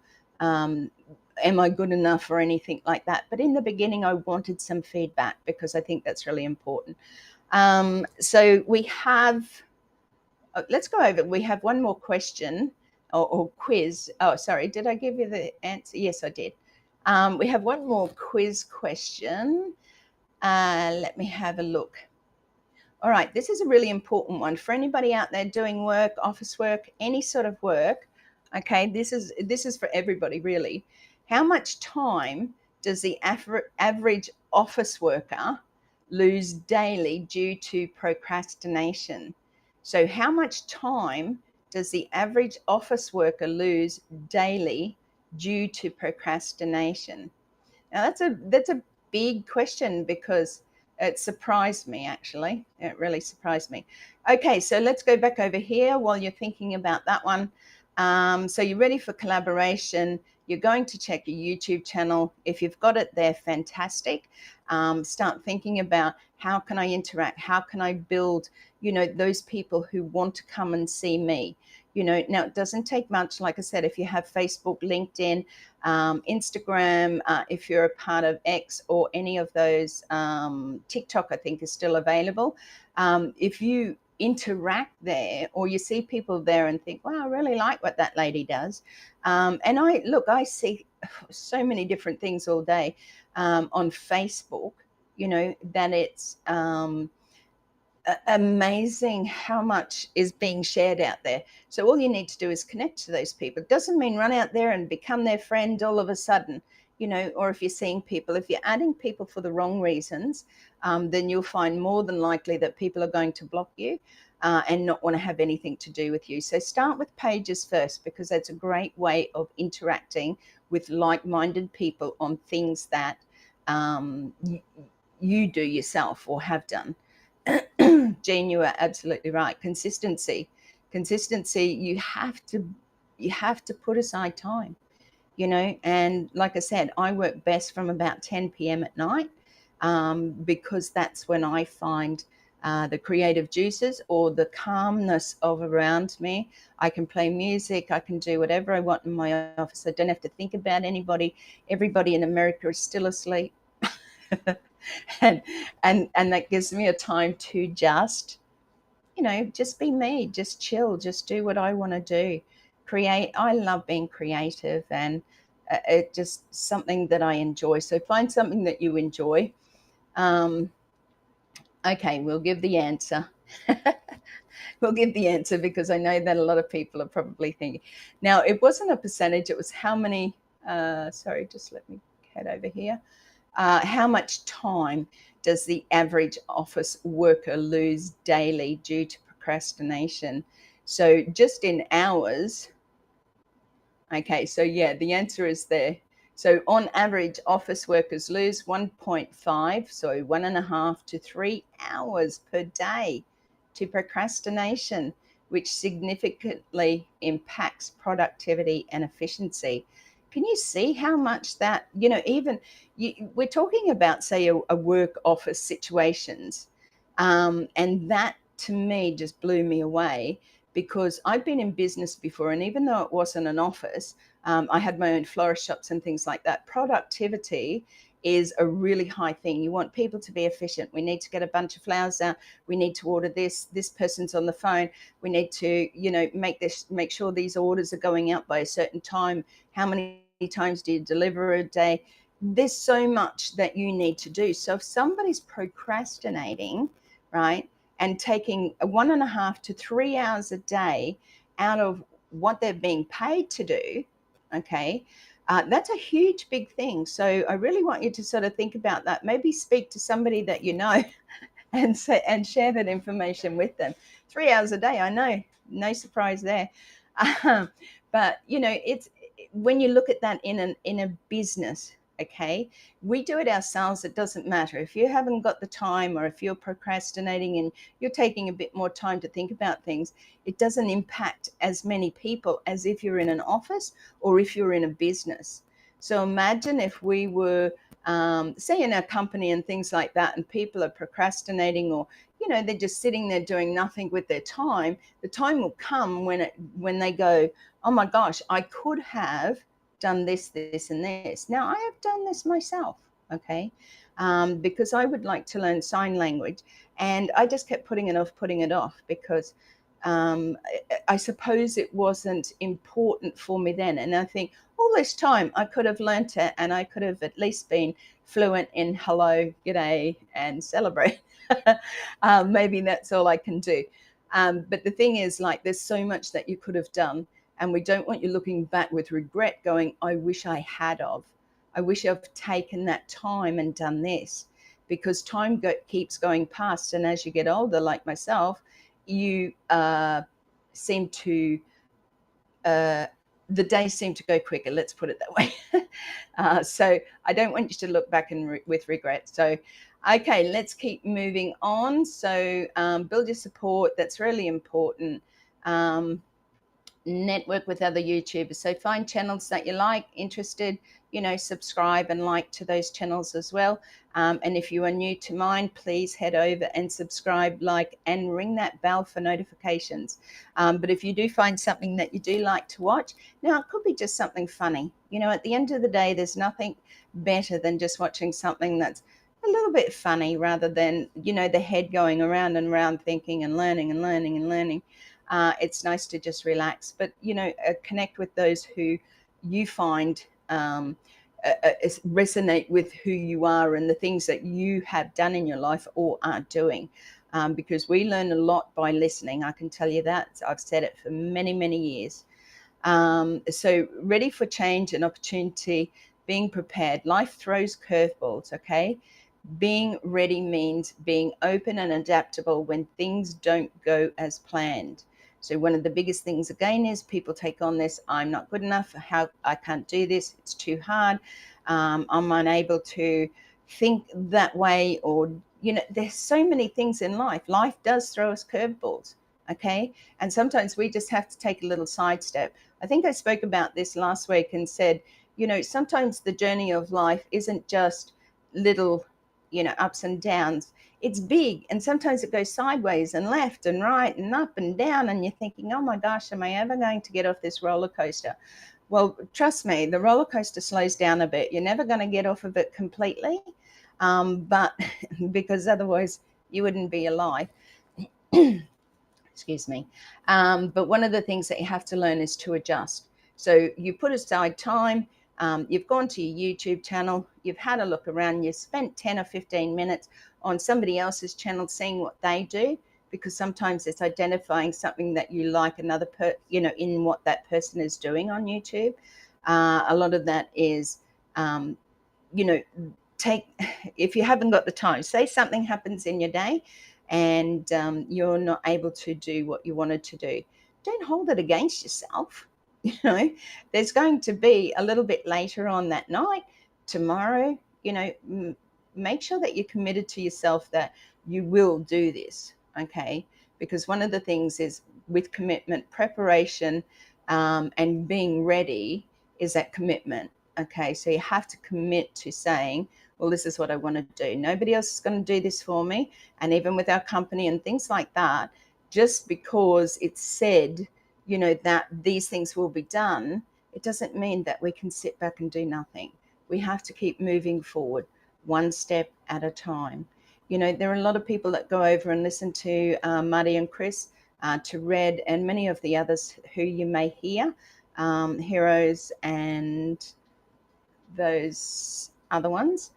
am I good enough or anything like that. But in the beginning, I wanted some feedback because I think that's really important. So we have let's go over. We have one more question or quiz. Oh, sorry. Did I give you the answer? Yes, I did. We have one more quiz question. Let me have a look. All right, this is a really important one for anybody out there doing work, office work, any sort of work. Okay, this is for everybody really. How much time does the average office worker lose daily due to procrastination? So how much time does the average office worker lose daily due to procrastination? Now that's a big question because it surprised me actually. It really surprised me. Okay, so let's go back over here while you're thinking about that one. So you're ready for collaboration. You're going to check your YouTube channel. If you've got it there, fantastic. Start thinking about how can I interact? How can I build, those people who want to come and see me? Now it doesn't take much. Like I said, if you have Facebook, LinkedIn, Instagram, if you're a part of X or any of those, TikTok, I think is still available. If you interact there or you see people there and think, wow, I really like what that lady does. And I see so many different things all day on Facebook, that it's amazing how much is being shared out there. So all you need to do is connect to those people. It doesn't mean run out there and become their friend all of a sudden, or if you're seeing people, if you're adding people for the wrong reasons, then you'll find more than likely that people are going to block you and not want to have anything to do with you. So start with pages first, because that's a great way of interacting with like-minded people on things that you do yourself or have done. Jean, you are absolutely right. Consistency. You have to put aside time, and like I said, I work best from about 10 p.m. at night, because that's when I find the creative juices or the calmness of around me. I can play music, I can do whatever I want in my office. I don't have to think about anybody. Everybody in America is still asleep. and that gives me a time to just just be me, just chill, just do what I want to do, create. I love being creative, and it just something that I enjoy. So find something that you enjoy. Okay, we'll give the answer. We'll give the answer because I know that a lot of people are probably thinking. Now, it wasn't a percentage, it was how many, sorry, just let me head over here. How much time does the average office worker lose daily due to procrastination? So just in hours. Okay, so yeah, the answer is there. So on average, office workers lose 1.5, so 1.5 to 3 hours per day to procrastination, which significantly impacts productivity and efficiency. Can you see how much that, even we're talking about, say, a work office situations, and that to me just blew me away, because I've been in business before, and even though it wasn't an office, I had my own florist shops and things like that. Productivity is a really high thing. You want people to be efficient. We need to get a bunch of flowers out. We need to order this. This person's on the phone. We need to, make sure these orders are going out by a certain time. How many times do you deliver a day? There's so much that you need to do. So if somebody's procrastinating, right, and taking 1.5 to 3 hours a day out of what they're being paid to do, okay, that's a huge big thing. So I really want you to sort of think about that. Maybe speak to somebody that you know and share that information with them. 3 hours a day, I know, no surprise there. But it's when you look at that in a business. Okay, we do it ourselves. It doesn't matter if you haven't got the time, or if you're procrastinating and you're taking a bit more time to think about things. It doesn't impact as many people as if you're in an office or if you're in a business. So imagine if we were, say, in our company and things like that, and people are procrastinating, or they're just sitting there doing nothing with their time. The time will come when they go, oh my gosh, I could have done this, this, and this. Now, I have done this myself, okay, because I would like to learn sign language, and I just kept putting it off, because I suppose it wasn't important for me then. And I think all this time I could have learnt it, and I could have at least been fluent in hello, g'day, and celebrate. Maybe that's all I can do. But the thing is, like, there's so much that you could have done, and we don't want you looking back with regret going, I wish I had of. I wish I've taken that time and done this, because time keeps going past. And as you get older, like myself, you seem to, the days seem to go quicker, let's put it that way. So I don't want you to look back and with regret. So, okay, let's keep moving on. So build your support. That's really important. Network with other YouTubers. So find channels that you like, interested, subscribe and like to those channels as well. And if you are new to mine, please head over and subscribe, like, and ring that bell for notifications. But if you do find something that you do like to watch, now it could be just something funny. At the end of the day, there's nothing better than just watching something that's a little bit funny, rather than, the head going around and around thinking and learning and learning and learning. It's nice to just relax, but connect with those who you find resonate with who you are and the things that you have done in your life or are doing, because we learn a lot by listening. I can tell you that. I've said it for many, many years. So ready for change and opportunity, being prepared. Life throws curveballs, okay? Being ready means being open and adaptable when things don't go as planned. So one of the biggest things again is people take on this, I'm not good enough, how I can't do this, it's too hard, I'm unable to think that way, or there's so many things in life. Life does throw us curveballs, okay? And sometimes we just have to take a little sidestep. I think I spoke about this last week and said, sometimes the journey of life isn't just little, ups and downs. It's big, and sometimes it goes sideways and left and right and up and down, and you're thinking, oh my gosh, am I ever going to get off this roller coaster? Well, trust me, the roller coaster slows down a bit. You're never going to get off of it completely, but because otherwise you wouldn't be alive. Excuse me. But one of the things that you have to learn is to adjust. So you put aside time. You've gone to your YouTube channel, you've had a look around, you've spent 10 or 15 minutes on somebody else's channel seeing what they do, because sometimes it's identifying something that you like another in what that person is doing on YouTube. A lot of that is, if you haven't got the time, say something happens in your day and you're not able to do what you wanted to do, don't hold it against yourself. There's going to be a little bit later on that night, tomorrow, make sure that you're committed to yourself that you will do this, okay? Because one of the things is, with commitment, preparation, and being ready is that commitment, okay? So you have to commit to saying, well, this is what I want to do. Nobody else is going to do this for me. And even with our company and things like that, just because it's said, that these things will be done, it doesn't mean that we can sit back and do nothing. We have to keep moving forward, one step at a time. There are a lot of people that go over and listen to Marty and Chris, to Red, and many of the others who you may hear, Heroes and those other ones.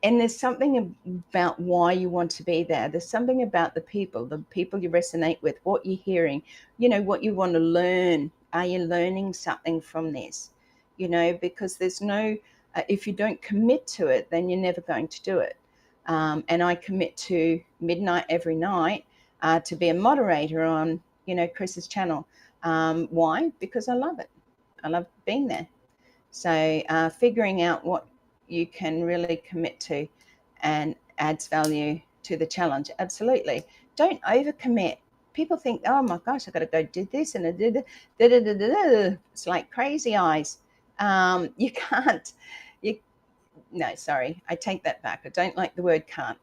And there's something about why you want to be there. There's something about the people you resonate with, what you're hearing, what you want to learn. Are you learning something from this? Because there's no, if you don't commit to it, then you're never going to do it. And I commit to midnight every night to be a moderator on, Chris's channel. Why? Because I love it. I love being there. So figuring out what you can really commit to and adds value to the challenge. Absolutely. Don't overcommit. People think, oh my gosh, I've got to go do this and it's like crazy eyes. You can't. No, sorry, I take that back. I don't like the word can't.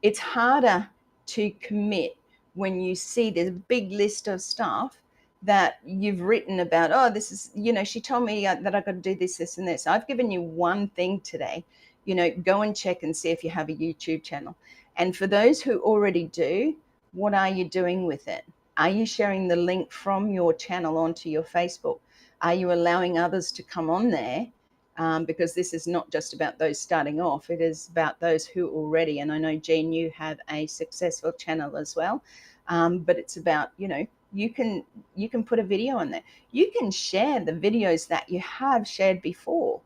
It's harder to commit when you see this big list of stuff that you've written about. Oh, this is, she told me that I've got to do this, this, and this. I've given you one thing today. Go and check and see if you have a YouTube channel. And for those who already do, what are you doing with it? Are you sharing the link from your channel onto your Facebook? Are you allowing others to come on there? Because this is not just about those starting off, it is about those who already, and I know, Jean, you have a successful channel as well, but it's about, you can put a video on there. You can share the videos that you have shared before.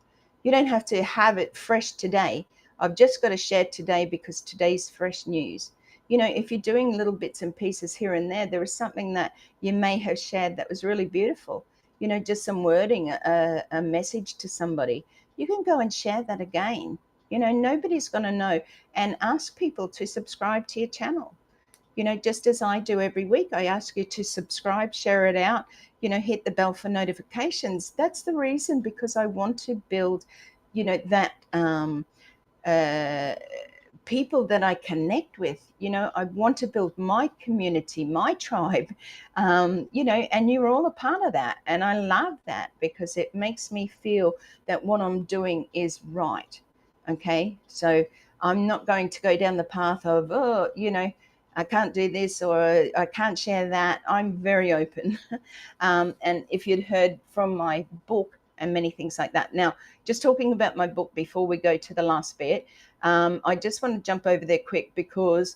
You don't have to have it fresh today. I've just got to share today because today's fresh news. If you're doing little bits and pieces here and there is something that you may have shared that was really beautiful, just some wording, a message to somebody. You can go and share that again. Nobody's going to know. And ask people to subscribe to your channel. Just as I do every week, I ask you to subscribe, share it out, hit the bell for notifications. That's the reason, because I want to build, that people that I connect with. I want to build my community, my tribe, and you're all a part of that. And I love that because it makes me feel that what I'm doing is right. Okay. So I'm not going to go down the path of, I can't do this or I can't share that. I'm very open. And if you'd heard from my book and many things like that. Now, just talking about my book before we go to the last bit, I just want to jump over there quick because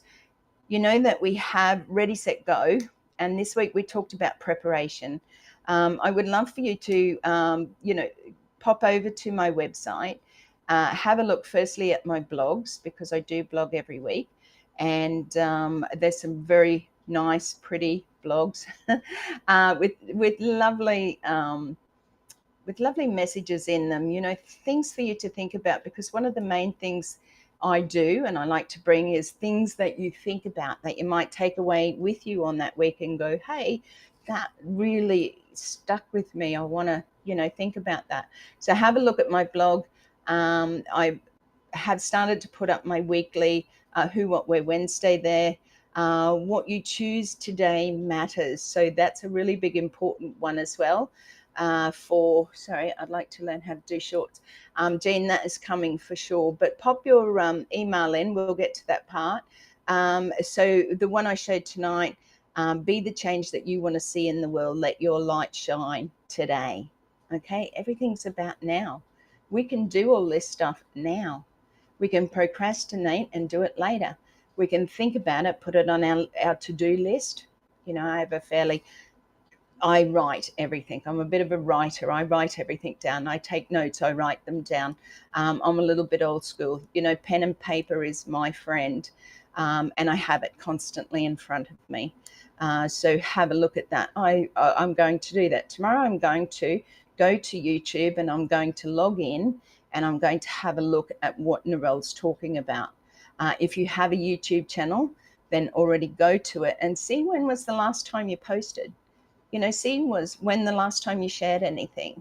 you know that we have Ready, Set, Go. And this week we talked about preparation. I would love for you to, pop over to my website, have a look firstly at my blogs, because I do blog every week. And there's some very nice, pretty blogs with lovely messages in them, things for you to think about, because one of the main things I do and I like to bring is things that you think about that you might take away with you on that week and go, hey, that really stuck with me. I want to, think about that. So have a look at my blog. I have started to put up my weekly Who, What, Where Wednesday there. What you choose today matters. So that's a really big, important one as well. I'd like to learn how to do shorts. Jean, that is coming for sure. But pop your email in. We'll get to that part. So the one I showed tonight, be the change that you want to see in the world. Let your light shine today. Okay, everything's about now. We can do all this stuff now. We can procrastinate and do it later. We can think about it, put it on our to-do list. I write everything. I'm a bit of a writer. I write everything down. I take notes. I write them down. I'm a little bit old school. Pen and paper is my friend, and I have it constantly in front of me. So have a look at that. I'm going to do that. Tomorrow I'm going to go to YouTube and I'm going to log in and I'm going to have a look at what Narelle's talking about. If you have a YouTube channel, then already go to it and see when was the last time you posted. See when the last time you shared anything.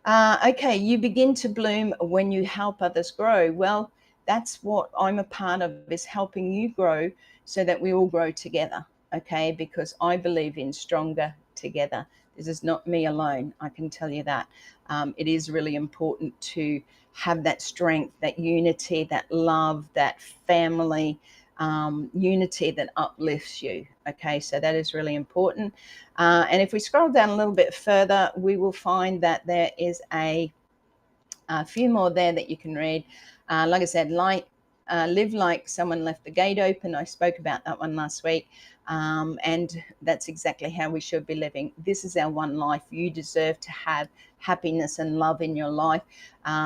Okay, you begin to bloom when you help others grow. Well, that's what I'm a part of, is helping you grow so that we all grow together, okay? Because I believe in stronger together. This is not me alone, I can tell you that. It is really important to have that strength, that unity, that love, that family, unity that uplifts you. Okay, so that is really important. And if we scroll down a little bit further, we will find that there is a few more there that you can read. Like I said, live like someone left the gate open. I spoke about that one last week. And that's exactly how we should be living. This is our one life. You deserve to have happiness and love in your life.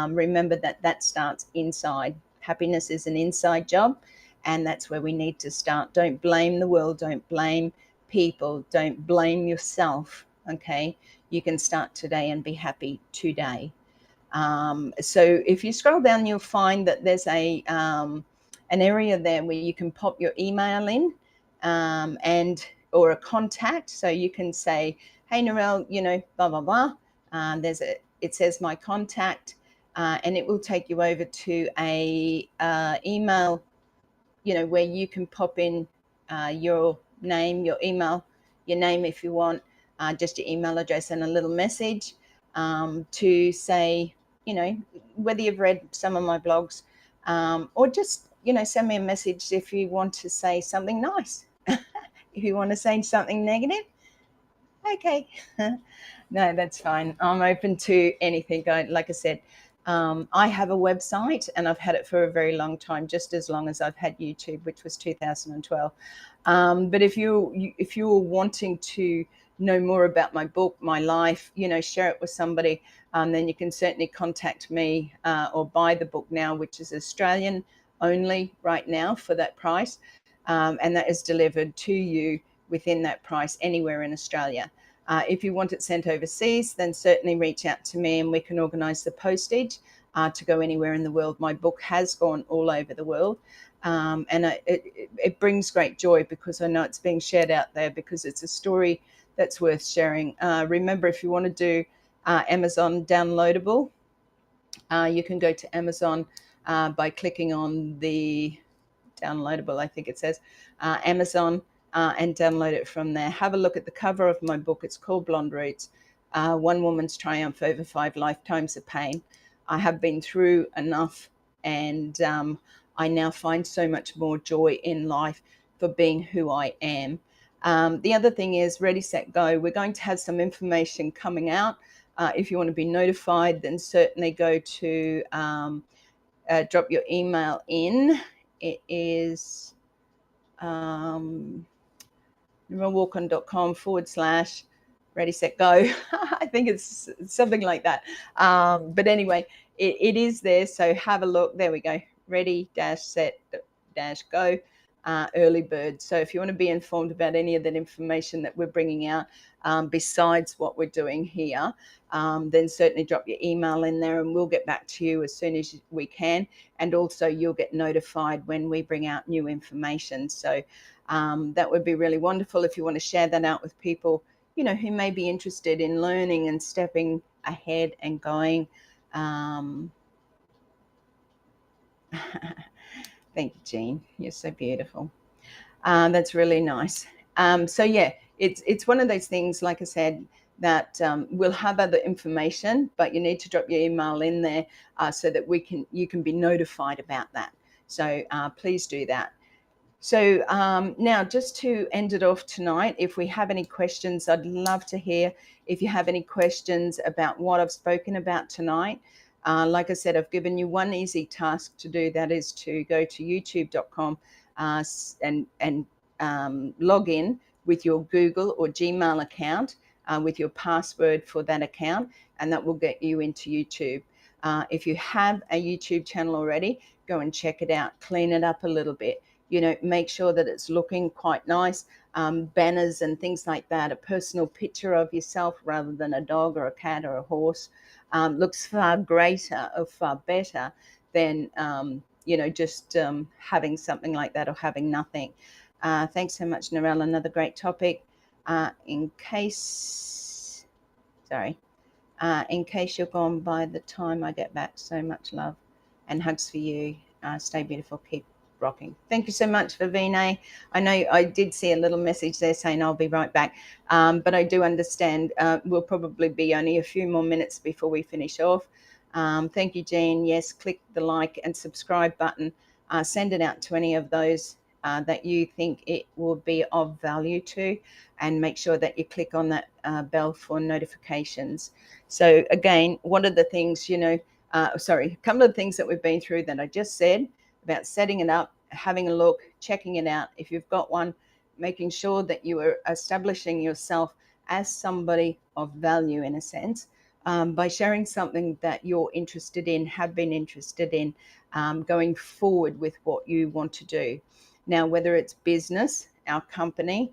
Remember that starts inside. Happiness is an inside job. And that's where we need to start. Don't blame the world. Don't blame people. Don't blame yourself. Okay. You can start today and be happy today. So if you scroll down, you'll find that there's an area there where you can pop your email in, or a contact. So you can say, hey, Narelle, blah, blah, blah. It says my contact, and it will take you over to a email, where you can pop in your name, your email, your name if you want, just your email address and a little message to say, whether you've read some of my blogs, or just, send me a message if you want to say something nice. if you want to say something negative, okay. No, that's fine. I'm open to anything. Like I said, I have a website and I've had it for a very long time, just as long as I've had YouTube, which was 2012. But if you're wanting to know more about my book, my life, share it with somebody, then you can certainly contact me or buy the book now, which is Australian only right now for that price. And that is delivered to you within that price anywhere in Australia. If you want it sent overseas, then certainly reach out to me and we can organise the postage to go anywhere in the world. My book has gone all over the world, and it brings great joy because I know it's being shared out there because it's a story that's worth sharing. Remember, if you want to do Amazon downloadable, you can go to Amazon by clicking on the downloadable, I think it says, Amazon, and download it from there. Have a look at the cover of my book. It's called Blonde Roots, One Woman's Triumph Over 5 Lifetimes of Pain. I have been through enough, and I now find so much more joy in life for being who I am. The other thing is Ready, Set, Go. We're going to have some information coming out. If you want to be notified, then certainly go to drop your email in. It is narellewarcon.com/ ready, set, go. I think it's something like that. But anyway, it is there. So have a look. There we go. Ready, set, go. Early bird. So if you want to be informed about any of that information that we're bringing out, besides what we're doing here, then certainly drop your email in there and we'll get back to you as soon as we can. And also you'll get notified when we bring out new information. So that would be really wonderful if you want to share that out with people, who may be interested in learning and stepping ahead and going. Thank you, Jean. You're so beautiful. That's really nice. So yeah, it's one of those things, like I said, that we'll have other information, but you need to drop your email in there so that you can be notified about that. So please do that. So now, just to end it off tonight, if we have any questions, I'd love to hear if you have any questions about what I've spoken about tonight. Like I said, I've given you one easy task to do. That is to go to youtube.com and log in with your Google or Gmail account with your password for that account, and that will get you into YouTube. If you have a YouTube channel already, go and check it out, clean it up a little bit. Make sure that it's looking quite nice. Banners and things like that, a personal picture of yourself rather than a dog or a cat or a horse looks far greater or far better than, just having something like that or having nothing. Thanks so much, Narelle. Another great topic. In case you're gone by the time I get back, so much love and hugs for you. Stay beautiful. Keep rocking. Thank you so much for Vinay. I know I did see a little message there saying I'll be right back, but I do understand we'll probably be only a few more minutes before we finish off. Thank you, Jean. Yes, click the like and subscribe button. Send it out to any of those that you think it will be of value to, and make sure that you click on that bell for notifications. So again, one of the things, a couple of things that we've been through that I just said about setting it up, having a look, checking it out. If you've got one, making sure that you are establishing yourself as somebody of value in a sense, by sharing something that you're interested in, have been interested in, going forward with what you want to do. Now, whether it's business, our company,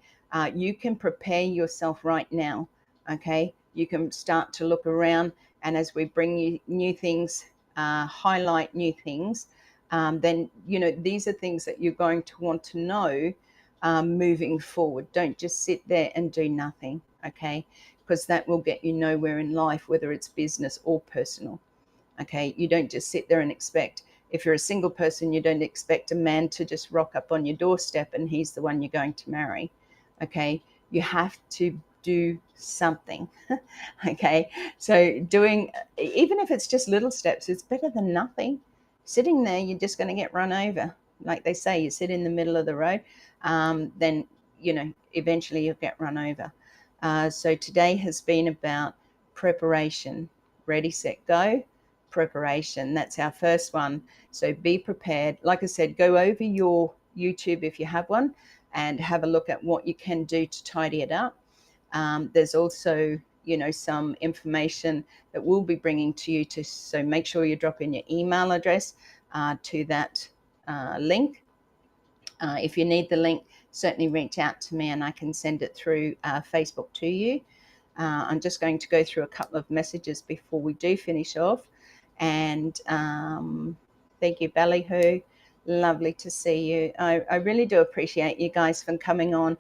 you can prepare yourself right now, okay? You can start to look around, and as we bring you new things, highlight new things, then, these are things that you're going to want to know moving forward. Don't just sit there and do nothing, okay? Because that will get you nowhere in life, whether it's business or personal, okay? You don't just sit there and expect. If you're a single person, you don't expect a man to just rock up on your doorstep and he's the one you're going to marry, okay? You have to do something, okay? So doing, even if it's just little steps, it's better than nothing. Sitting there, you're just going to get run over. Like they say, you sit in the middle of the road, then, eventually you'll get run over. So today has been about preparation. Ready, set, go. Preparation. That's our first one. So be prepared. Like I said, go over your YouTube if you have one and have a look at what you can do to tidy it up. There's also, some information that we'll be bringing to you, so make sure you drop in your email address to that link. If you need the link, certainly reach out to me and I can send it through Facebook to you. I'm just going to go through a couple of messages before we do finish off. And thank you, Ballyhoo. Lovely to see you. I really do appreciate you guys for coming on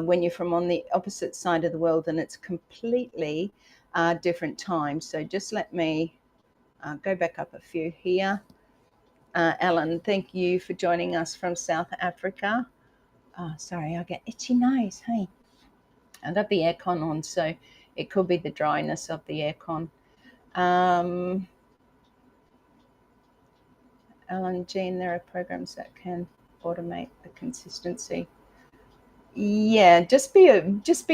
when you're from on the opposite side of the world and it's completely different time. So just let me go back up a few here. Ellen, thank you for joining us from South Africa. Oh, sorry, I get itchy nose. Hey, I've got the aircon on, so it could be the dryness of the aircon. Ellen, Jean, there are programs that can automate the consistency. Yeah, just be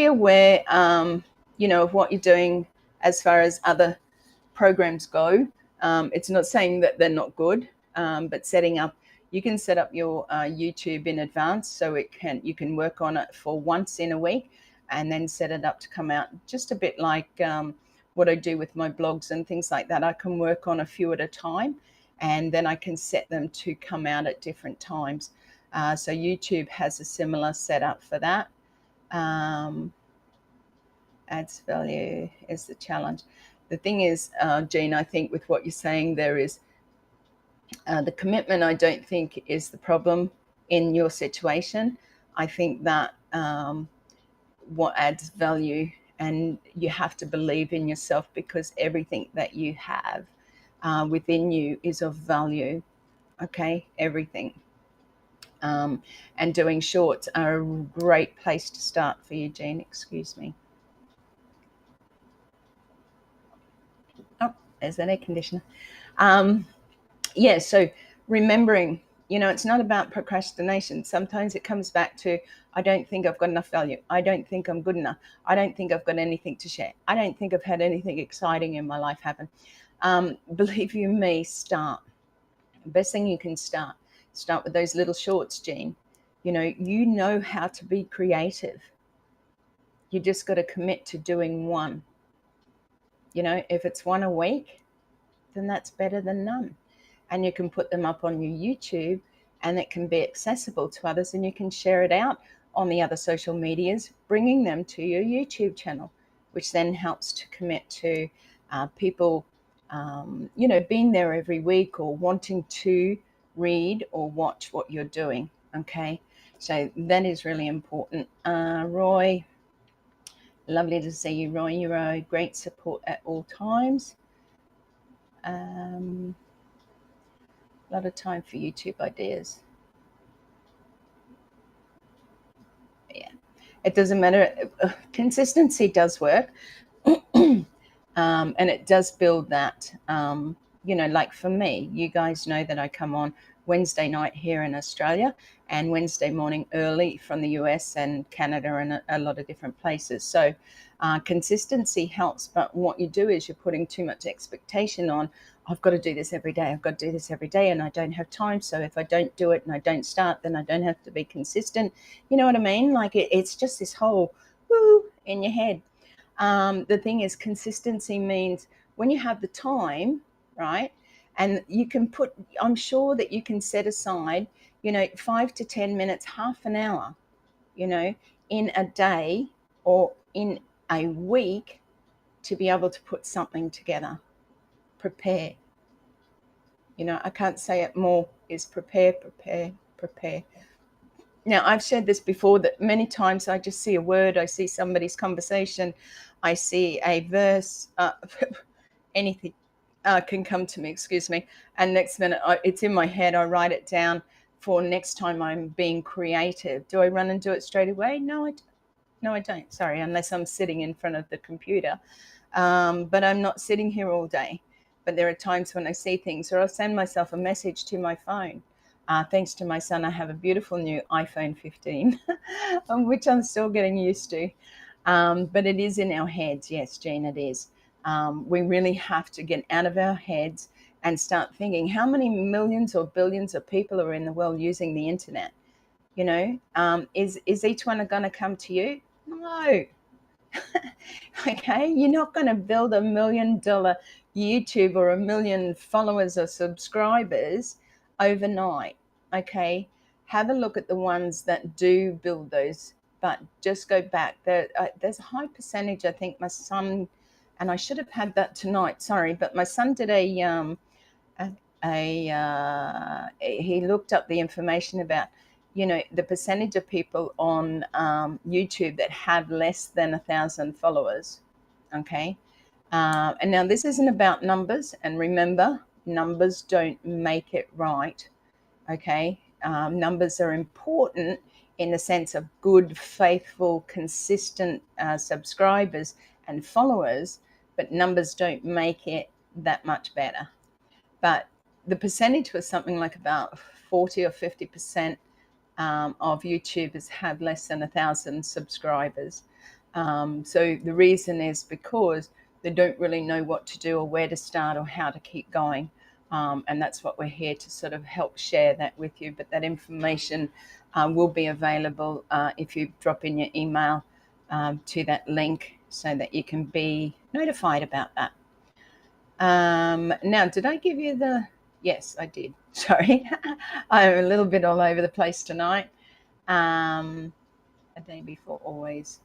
aware, of what you're doing as far as other programs go. It's not saying that they're not good, but you can set up your YouTube in advance so you can work on it for once in a week and then set it up to come out just a bit like what I do with my blogs and things like that. I can work on a few at a time and then I can set them to come out at different times. So YouTube has a similar setup for that. Adds value is the challenge. The thing is, Jean, I think with what you're saying, there is the commitment, I don't think is the problem in your situation. I think that what adds value, and you have to believe in yourself because everything that you have within you is of value. Okay, everything. And doing shorts are a great place to start for you, Jean. Excuse me. Oh, there's an air conditioner. So remembering, it's not about procrastination. Sometimes it comes back to, I don't think I've got enough value. I don't think I'm good enough. I don't think I've got anything to share. I don't think I've had anything exciting in my life happen. Believe you me, start. The best thing you can start with those little shorts, Jean. You know how to be creative. You just got to commit to doing one. If it's one a week, then that's better than none. And you can put them up on your YouTube and it can be accessible to others and you can share it out on the other social medias, bringing them to your YouTube channel, which then helps to commit to people, being there every week or wanting to read or watch what you're doing. Okay, so that is really important. Roy, lovely to see you, Roy. You're a great support at all times. A lot of time for YouTube ideas. Yeah, it doesn't matter. Consistency does work. And it does build that, like for me, you guys know that I come on Wednesday night here in Australia and Wednesday morning early from the US and Canada and a lot of different places. So consistency helps, but what you do is you're putting too much expectation on, I've got to do this every day. I've got to do this every day and I don't have time. So if I don't do it and I don't start, then I don't have to be consistent. You know what I mean? Like it's just this whole woo in your head. The thing is, consistency means when you have the time, right? And you can I'm sure that you can set aside, 5 to 10 minutes, half an hour, in a day or in a week to be able to put something together. Prepare. I can't say it more, is prepare. Now, I've said this before that many times I just see a word, I see somebody's conversation, I see a verse, anything can come to me, excuse me. And next minute, it's in my head, I write it down for next time I'm being creative. Do I run and do it straight away? No, I don't. Sorry, unless I'm sitting in front of the computer. But I'm not sitting here all day. But there are times when I see things, or I'll send myself a message to my phone. Thanks to my son, I have a beautiful new iPhone 15, which I'm still getting used to. But it is in our heads. Yes, Jean, it is. We really have to get out of our heads and start thinking how many millions or billions of people are in the world using the internet. You know, is each one going to come to you? No. Okay, you're not going to build $1 million YouTube or 1 million followers or subscribers overnight. Okay, have a look at the ones that do build those, but just go back. There's a high percentage. I think my son, and I should have had that tonight. Sorry, but my son did he looked up the information about, you know, the percentage of people on YouTube that have less than 1,000 followers. Okay, and now this isn't about numbers, and remember, numbers don't make it right. Okay, numbers are important in the sense of good, faithful, consistent subscribers and followers, but numbers don't make it that much better. But the percentage was something like about 40 or 50% of YouTubers have less than 1,000 subscribers. So the reason is because they don't really know what to do or where to start or how to keep going. And that's what we're here to sort of help share that with you. But that information will be available if you drop in your email to that link so that you can be notified about that. Now, did I give you the... Yes, I did. Sorry. I'm a little bit all over the place tonight. A day before always.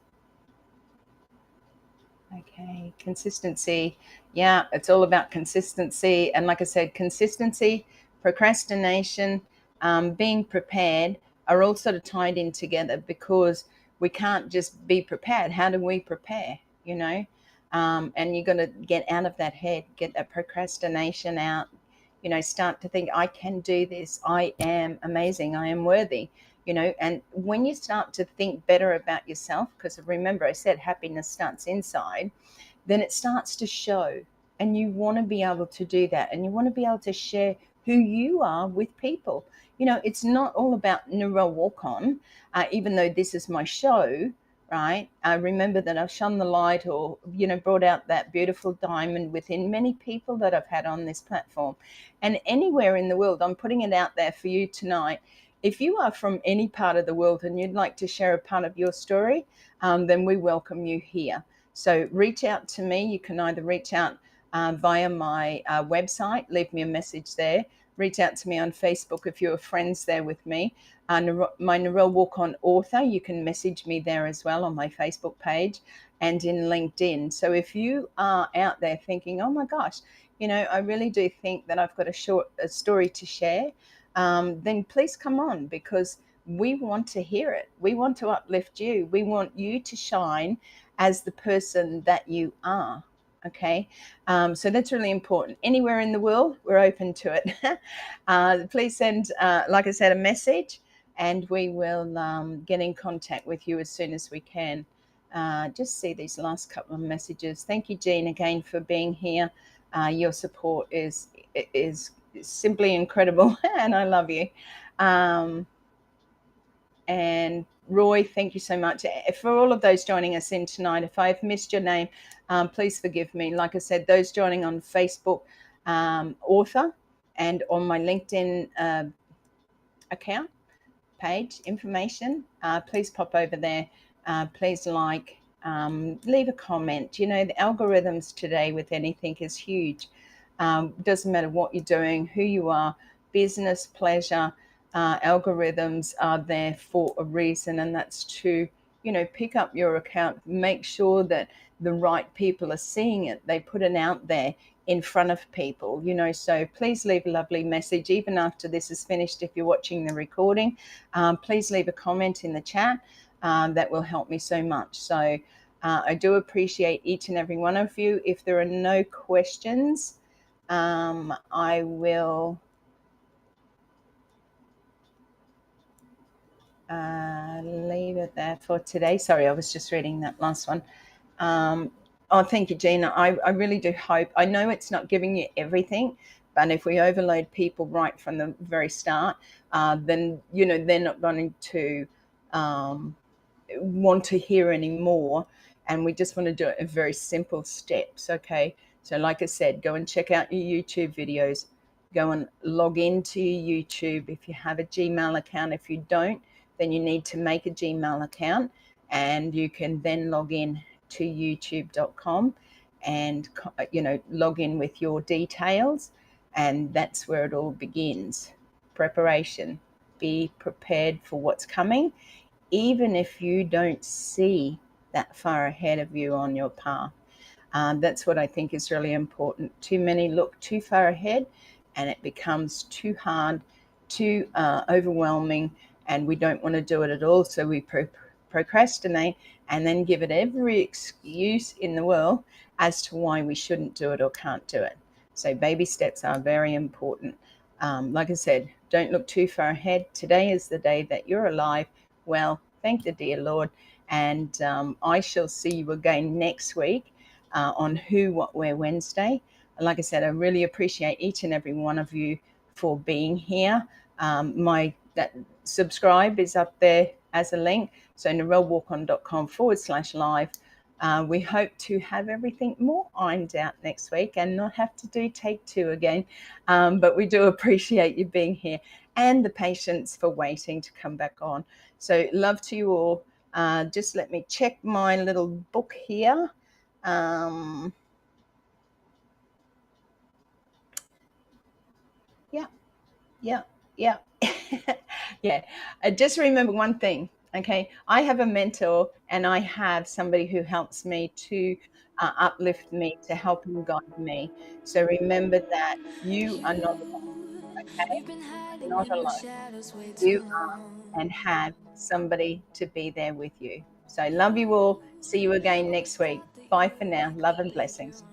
Okay, consistency. Yeah, it's all about consistency. And like I said, consistency, procrastination, being prepared are all sort of tied in together, because we can't just be prepared. How do we prepare, you know? And you're going to get out of that head, get that procrastination out, you know, start to think, I can do this. I am amazing. I am worthy, you know. And when you start to think better about yourself, because remember I said happiness starts inside, then it starts to show. And you want to be able to do that. And you want to be able to share who you are with people. You know, it's not all about Narelle Warcon, even though this is my show, right? I remember that I've shone the light, or, you know, brought out that beautiful diamond within many people that I've had on this platform. And anywhere in the world, I'm putting it out there for you tonight. If you are from any part of the world and you'd like to share a part of your story, then we welcome you here. So reach out to me. You can either reach out via my website, leave me a message there. Reach out to me on Facebook if you're friends there with me. My Narelle Warcon author, you can message me there as well on my Facebook page and in LinkedIn. So if you are out there thinking, oh my gosh, you know, I really do think that I've got a story to share, then please come on, because we want to hear it. We want to uplift you. We want you to shine as the person that you are. Okay, so that's really important. Anywhere in the world, we're open to it. Please send, like I said, a message, and we will get in contact with you as soon as we can. Just see these last couple of messages. Thank you, Jean, again for being here. Your support is simply incredible, and I love you. And Roy, thank you so much for all of those joining us in tonight. If I've missed your name, please forgive me. Like I said, those joining on Facebook, author, and on my LinkedIn account page information, please pop over there. Please like, leave a comment. You know, the algorithms today with anything is huge. Doesn't matter what you're doing, who you are, business, pleasure, algorithms are there for a reason, and that's to, you know, pick up your account, make sure that the right people are seeing it. They put it out there in front of people, you know. So please leave a lovely message even after this is finished. If you're watching the recording, please leave a comment in the chat. That will help me so much. So I do appreciate each and every one of you. If there are no questions, I will leave it there for today. Sorry, I was just reading that last one. Oh, thank you, Gina. I really do hope. I know it's not giving you everything, But if we overload people right from the very start, then, you know, they're not going to want to hear anymore. And we just want to do it in very simple steps. Okay. So like I said, go and check out your YouTube videos. Go and log into your YouTube if you have a Gmail account. If you don't, then you need to make a Gmail account, and you can then log in to youtube.com and, you know, log in with your details. And that's where it all begins. Preparation. Be prepared for what's coming, even if you don't see that far ahead of you on your path. That's what I think is really important. Too many look too far ahead, and it becomes too hard, too overwhelming, and we don't want to do it at all. So we procrastinate and then give it every excuse in the world as to why we shouldn't do it or can't do it. So baby steps are very important. Like I said, don't look too far ahead. Today is the day that you're alive. Well, thank the dear Lord. And I shall see you again next week on Who, What, Where Wednesday. And like I said, I really appreciate each and every one of you for being here. That subscribe is up there as a link. So narellewarcon.com/live. We hope to have everything more ironed out next week and not have to do take 2 again. But we do appreciate you being here and the patience for waiting to come back on. So love to you all. Just let me check my little book here. Yeah. Yeah. Just remember one thing. Okay. I have a mentor, and I have somebody who helps me to uplift me, to help and guide me. So remember that you are not alone. Okay. You've been You're hiding not in the alone. shadows way You too are, long. and have somebody to be there with you. So love you all. See you again next week. Bye for now. Love and blessings.